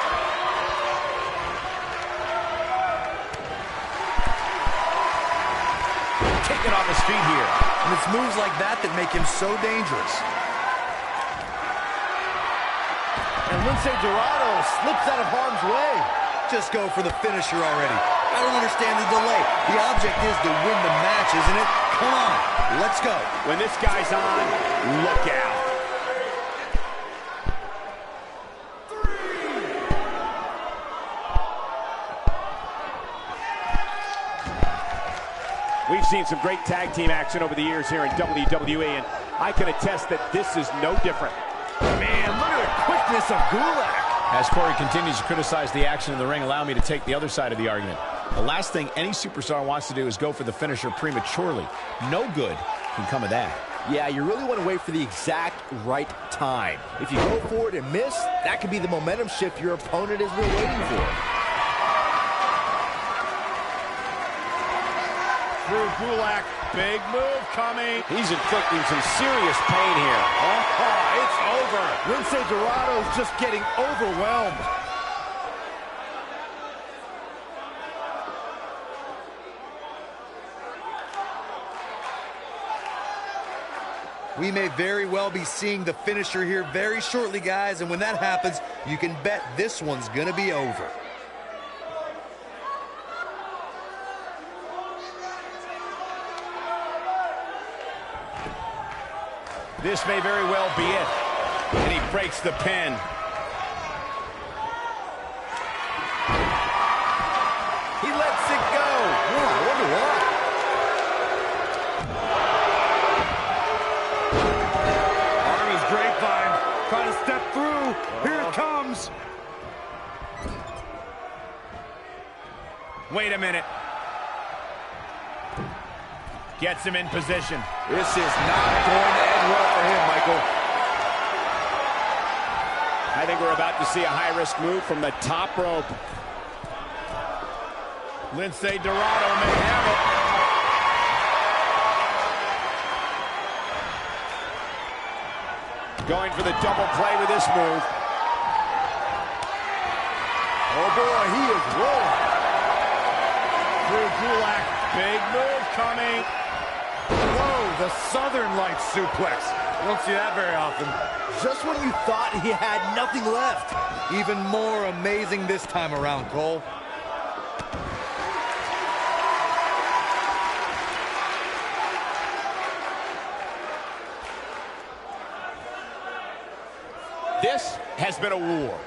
Taking off his feet here. And it's moves like that that make him so dangerous. And Lince Dorado slips out of harm's way. Just go for the finisher already. I don't understand the delay. The object is to win the match, isn't it? Come on, let's go. When this guy's on, look out. We've seen some great tag team action over the years here in WWE, and I can attest that this is no different. Man, look at the quickness of Gulak. As Corey continues to criticize the action in the ring, allow me to take the other side of the argument. The last thing any superstar wants to do is go for the finisher prematurely. No good can come of that. Yeah, you really want to wait for the exact right time. If you go for it and miss, that could be the momentum shift your opponent has been waiting for. Drew Gulak, big move coming. He's inflicting some serious pain here. Oh, it's over. Lince Dorado's just getting overwhelmed. We may very well be seeing the finisher here very shortly, guys, and when that happens, you can bet this one's gonna be over. This may very well be it. And he breaks the pin. He lets it go. Oh, I wonder why. Wait a minute. Gets him in position. This is not going to end well for him, Michael. I think we're about to see a high-risk move from the top rope. Lindsay Dorado may have it. Going for the double play with this move. Oh boy, he is rolling. Drew Gulak, big move coming. Whoa, the Southern Lights suplex. You don't see that very often. Just when you thought he had nothing left. Even more amazing this time around, Cole. This has been a war.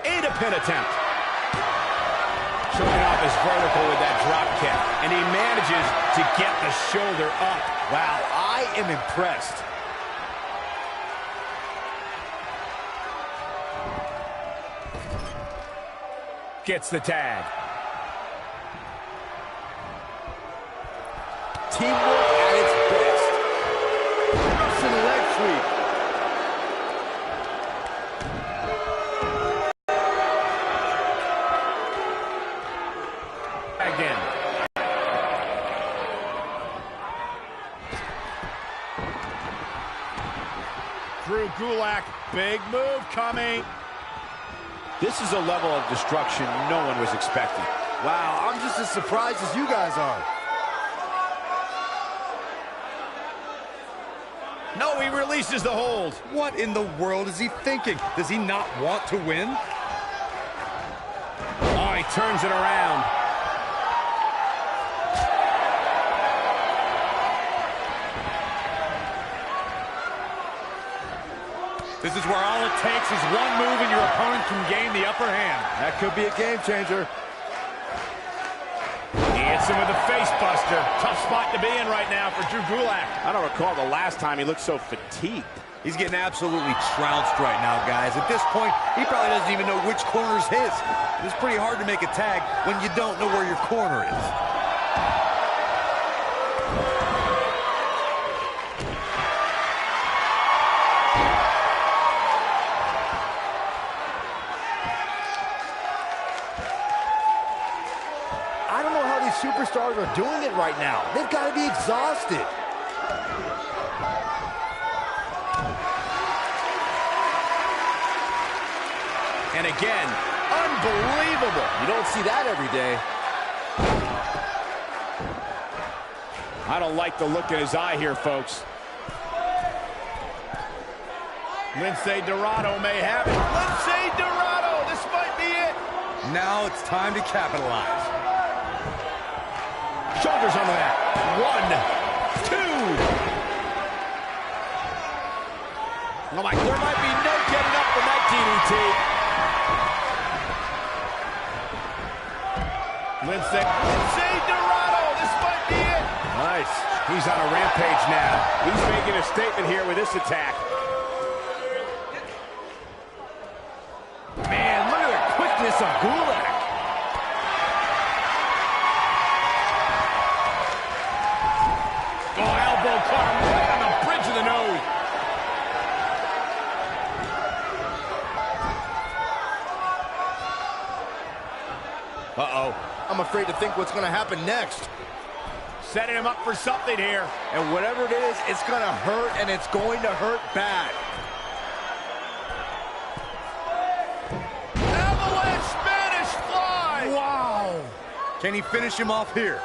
And a pin attempt. Showing off his vertical with that drop kick. And he manages to get the shoulder up. Wow, I am impressed. Gets the tag. Teamwork at its best. Russian leg sweep. Again. Drew Gulak, big move coming. This is a level of destruction no one was expecting. Wow, I'm just as surprised as you guys are. No, he releases the hold. What in the world is he thinking? Does he not want to win? Oh, he turns it around. This is where all it takes is one move and your opponent can gain the upper hand. That could be a game changer. He hits him with a face buster. Tough spot to be in right now for Drew Gulak. I don't recall the last time he looked so fatigued. He's getting absolutely trounced right now, guys. At this point, he probably doesn't even know which corner's his. It's pretty hard to make a tag when you don't know where your corner is. I don't know how these superstars are doing it right now. They've got to be exhausted. And again, unbelievable. You don't see that every day. I don't like the look in his eye here, folks. Lindsay Dorado may have it. Lindsay Dorado, this might be it. Now it's time to capitalize. Shoulders on that. 1, 2. Oh my, there might be no getting up from that DDT. Lindsay Dorado, this might be it. Nice. He's on a rampage now. He's making a statement here with this attack. Man, look at the quickness of Gulak. Oh, elbow caught him right on the bridge of the nose. Uh-oh. I'm afraid to think what's going to happen next. Setting him up for something here. And whatever it is, it's going to hurt, and it's going to hurt bad. Avalanche Spanish fly. Wow! Can he finish him off here?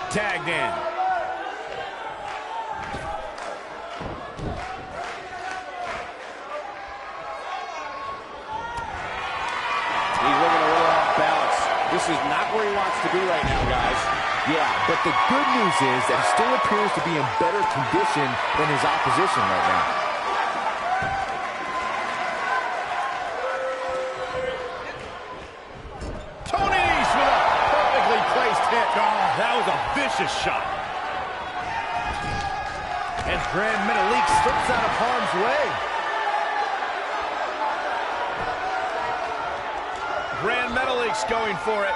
Tagged in. He's looking a little off balance. This is not where he wants to be right now, guys. Yeah, but the good news is that he still appears to be in better condition than his opposition right now. Tony Nese with a perfectly placed hit. Oh, that was a vicious shot. And Grand Metalik slips out of harm's way. Grand Metalik going for it.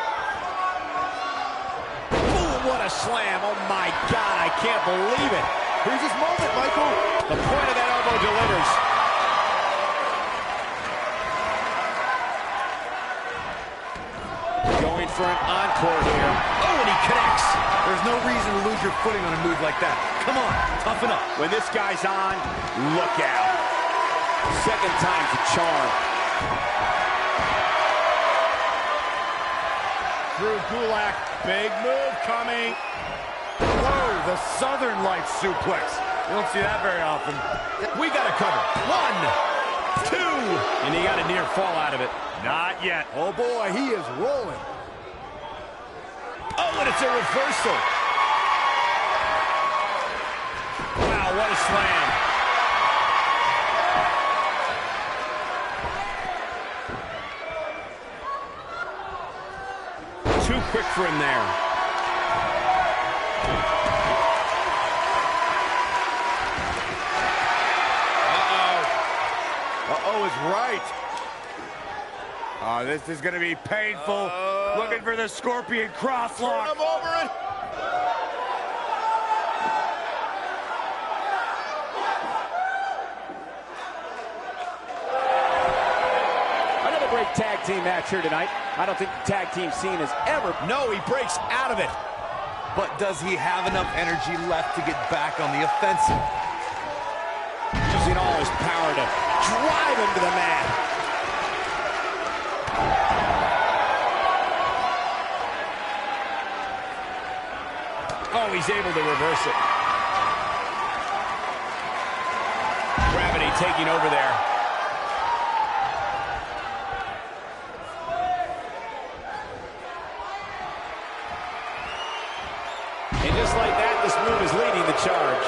Ooh, what a slam. Oh, my God, I can't believe it. Here's his moment, Michael. The point of that elbow delivers. Going for an encore here. Oh, and he connects. There's no reason to lose your footing on a move like that. Come on, toughen up. When this guy's on, look out. Second time's a charm. Drew Gulak, big move coming. Whoa, the Southern Lights suplex. You don't see that very often. We got a cover. 1, 2, and he got a near fall out of it. Not yet. Oh, boy, he is rolling. Oh, and it's a reversal. Wow, what a slam. Too quick for him there. Uh-oh is right. Oh, this is going to be painful. Looking for the Scorpion crosslock. Turn him over it. Another great tag team match here tonight. I don't think the tag team scene has ever... No, he breaks out of it. But does he have enough energy left to get back on the offensive? Using all his power to drive him to the mat. Oh, he's able to reverse it. Gravity taking over there. And just like that, this move is leading the charge.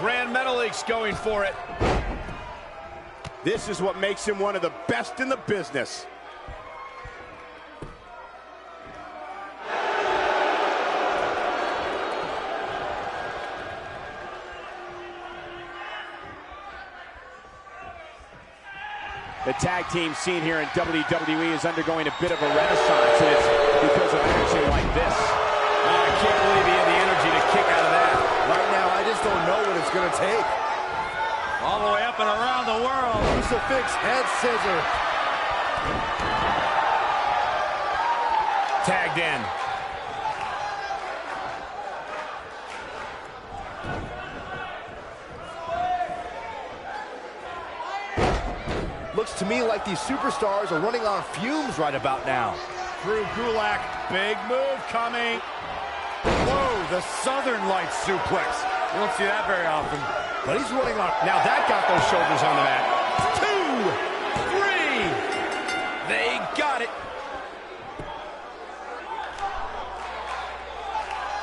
Grand Metalik's going for it. This is what makes him one of the best in the business. The tag team scene here in WWE is undergoing a bit of a renaissance, and it's because of action like this. I can't believe he had the energy to kick out of that. Right now, I just don't know what it's going to take. All the way up and around the world. Crucifix, head scissor. Tagged in. Looks to me like these superstars are running on fumes right about now. Drew Gulak, big move coming. Whoa, the Southern Lights suplex. You don't see that very often. But he's running on... Now that got those shoulders on the mat. 2, 3. They got it.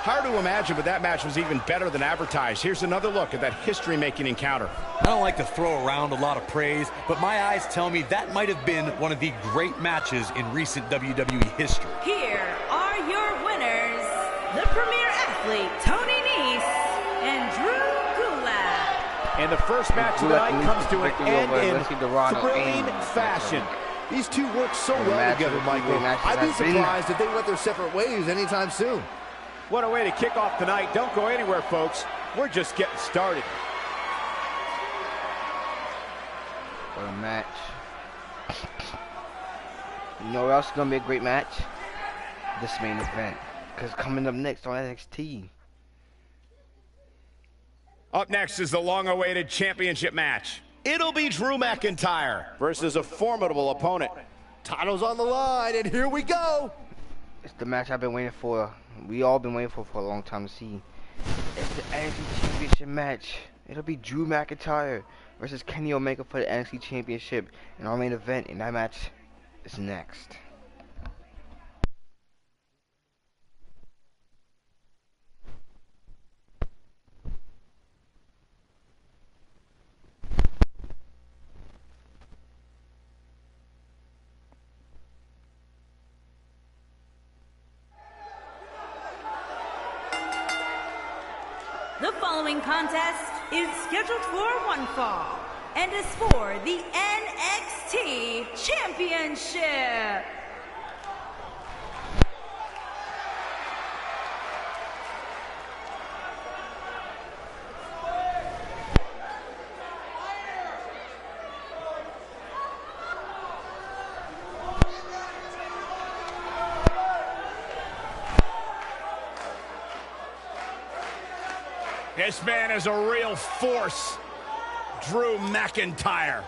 Hard to imagine, but that match was even better than advertised. Here's another look at that history-making encounter. I don't like to throw around a lot of praise, but my eyes tell me that might have been one of the great matches in recent WWE history. Here are your winners, the Premier Athlete, Tony Nese, and Drew Gulak. And the first match of the night comes to an end in thrilling fashion. These two work so well together, Michael. I'd be surprised if they went their separate ways anytime soon. What a way to kick off tonight. Don't go anywhere, folks. We're just getting started. What a match. You know what else is going to be a great match? This main event. Because coming up next on NXT. Up next is the long-awaited championship match. It'll be Drew McIntyre Versus a formidable opponent. Title's on the line, and here we go. It's the match I've been waiting for. We all been waiting for a long time to see. It's the NXT Championship match. It'll be Drew McIntyre versus Kenny Omega for the NXT Championship in our main event, and that match is next. The following contest is scheduled for one fall and is for the NXT NXT Championship. This man is a real force, Drew McIntyre.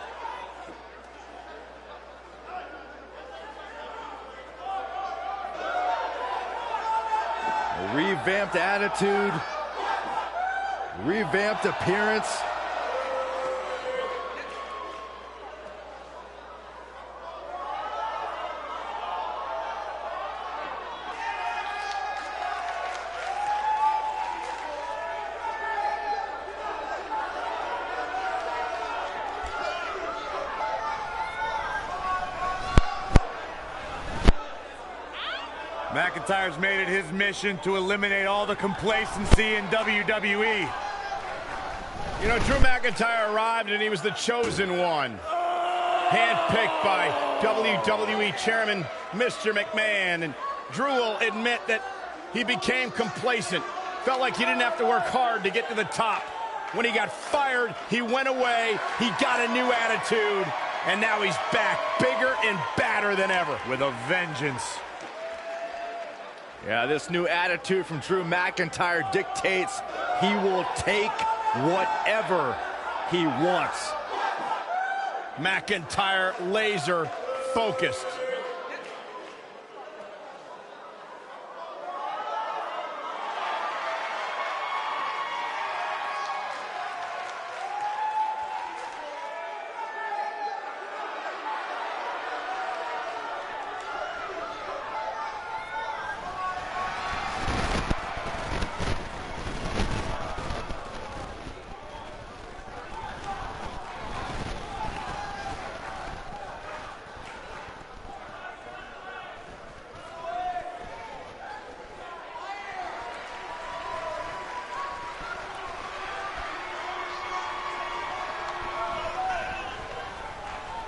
A revamped attitude, revamped appearance. McIntyre's made it his mission to eliminate all the complacency in WWE. You know, Drew McIntyre arrived and he was the chosen one. Handpicked by WWE Chairman Mr. McMahon. And Drew will admit that he became complacent. Felt like he didn't have to work hard to get to the top. When he got fired, he went away, he got a new attitude, and now he's back, bigger and badder than ever. With a vengeance. Yeah, this new attitude from Drew McIntyre dictates he will take whatever he wants. McIntyre laser focused.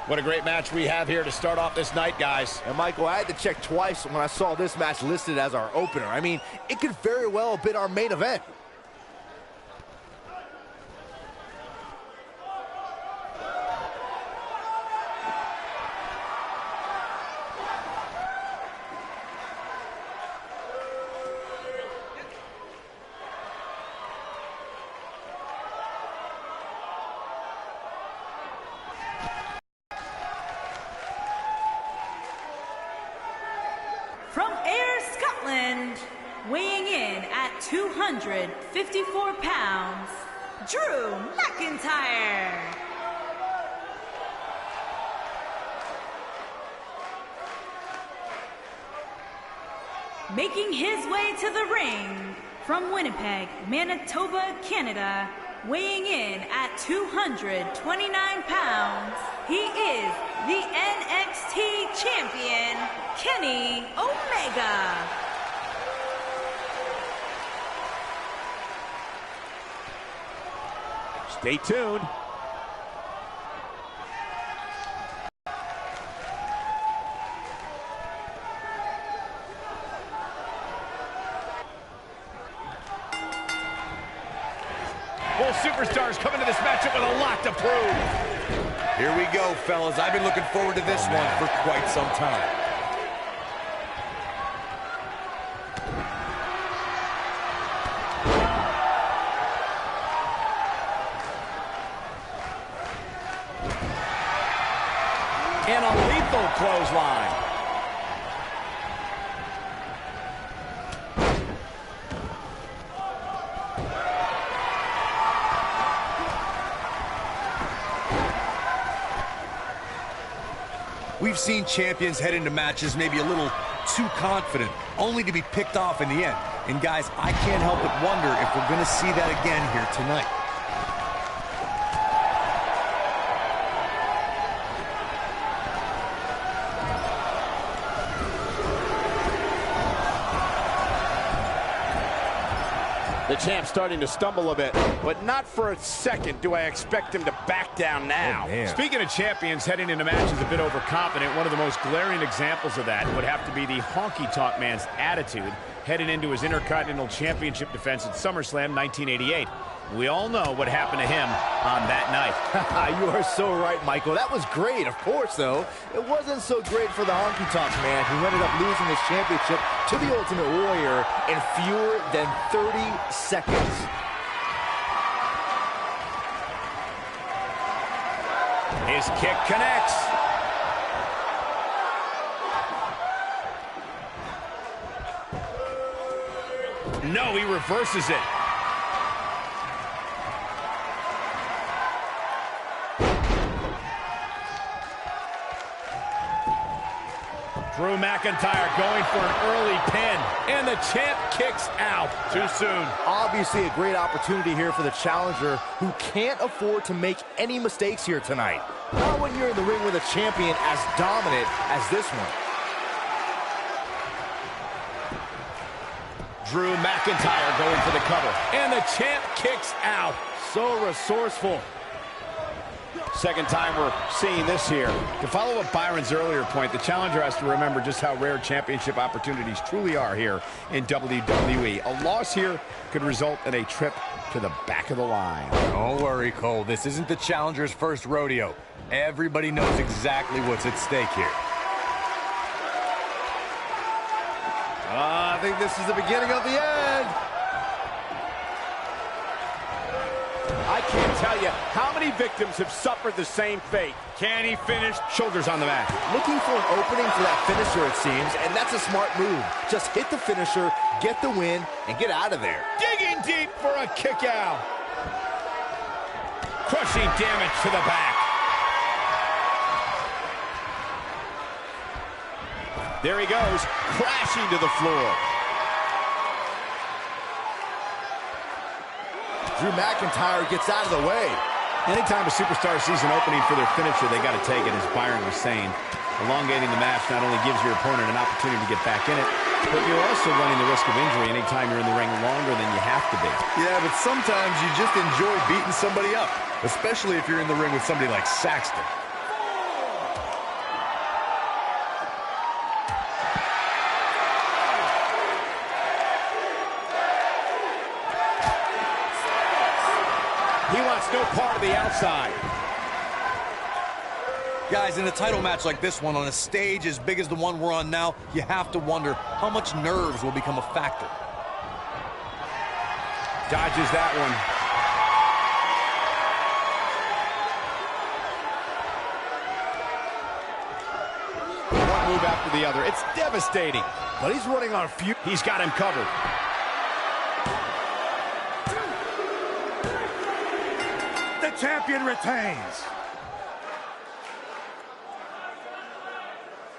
What a great match we have here to start off this night, guys. And Michael, I had to check twice when I saw this match listed as our opener. I mean, it could very well have been our main event. From Ayr, Scotland, weighing in at 254 pounds, Drew McIntyre. Making his way to the ring from Winnipeg, Manitoba, Canada, weighing in at 229 pounds, he is the NXT champion, Kenny Omega. Stay tuned. Both superstars come into this matchup with a lot to prove. Here we go, fellas. I've been looking forward to this one for quite some time. And a lethal clothesline. We've seen champions head into matches maybe a little too confident, only to be picked off in the end. And guys, I can't help but wonder if we're going to see that again here tonight. The champ's starting to stumble a bit, but not for a second do I expect him to back down now. Speaking of champions heading into matches a bit overconfident, one of the most glaring examples of that would have to be the honky-tonk man's attitude heading into his Intercontinental Championship defense at SummerSlam 1988. We all know what happened to him on that night. You are so right, Michael. That was great, of course, though. It wasn't so great for the honky-tonk man, who ended up losing his championship to the Ultimate Warrior in fewer than 30 seconds. His kick connects. No, he reverses it. Drew McIntyre going for an early pin, and the champ kicks out. Too soon. Obviously a great opportunity here for the challenger, who can't afford to make any mistakes here tonight. Not when you're in the ring with a champion as dominant as this one. Drew McIntyre going for the cover, and the champ kicks out. So resourceful. Second time we're seeing this here. To follow up Byron's earlier point, the challenger has to remember just how rare championship opportunities truly are here in WWE. A loss here could result in a trip to the back of the line. Don't worry, Cole. This isn't the challenger's first rodeo. Everybody knows exactly what's at stake here. I think this is the beginning of the end. I can't tell you how many victims have suffered the same fate. Can he finish? Shoulders on the mat. Looking for an opening for that finisher, it seems, and that's a smart move. Just hit the finisher, get the win, and get out of there. Digging deep for a kick out. Crushing damage to the back. There he goes, crashing to the floor. Drew McIntyre gets out of the way. Anytime a superstar sees an opening for their finisher, they got to take it, as Byron was saying. Elongating the match not only gives your opponent an opportunity to get back in it, but you're also running the risk of injury anytime you're in the ring longer than you have to be. Yeah, but sometimes you just enjoy beating somebody up, especially if you're in the ring with somebody like Saxton. He wants no part of the outside. Guys, in a title match like this one, on a stage as big as the one we're on now, you have to wonder how much nerves will become a factor. Dodges that one. One move after the other. It's devastating. But he's running on a few. He's got him covered. The champion retains.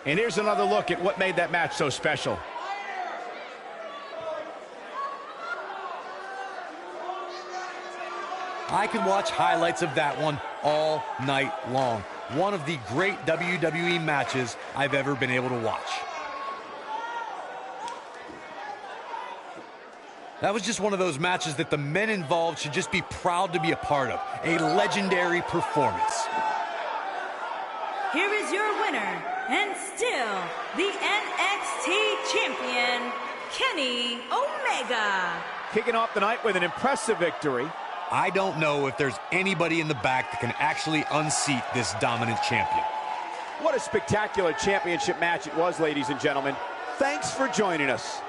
And here's another look at what made that match so special. I could watch highlights of that one all night long. One of the great WWE matches I've ever been able to watch. That was just one of those matches that the men involved should just be proud to be a part of. A legendary performance. Here is your winner, and still the NXT champion, Kenny Omega. Kicking off the night with an impressive victory. I don't know if there's anybody in the back that can actually unseat this dominant champion. What a spectacular championship match it was, ladies and gentlemen. Thanks for joining us.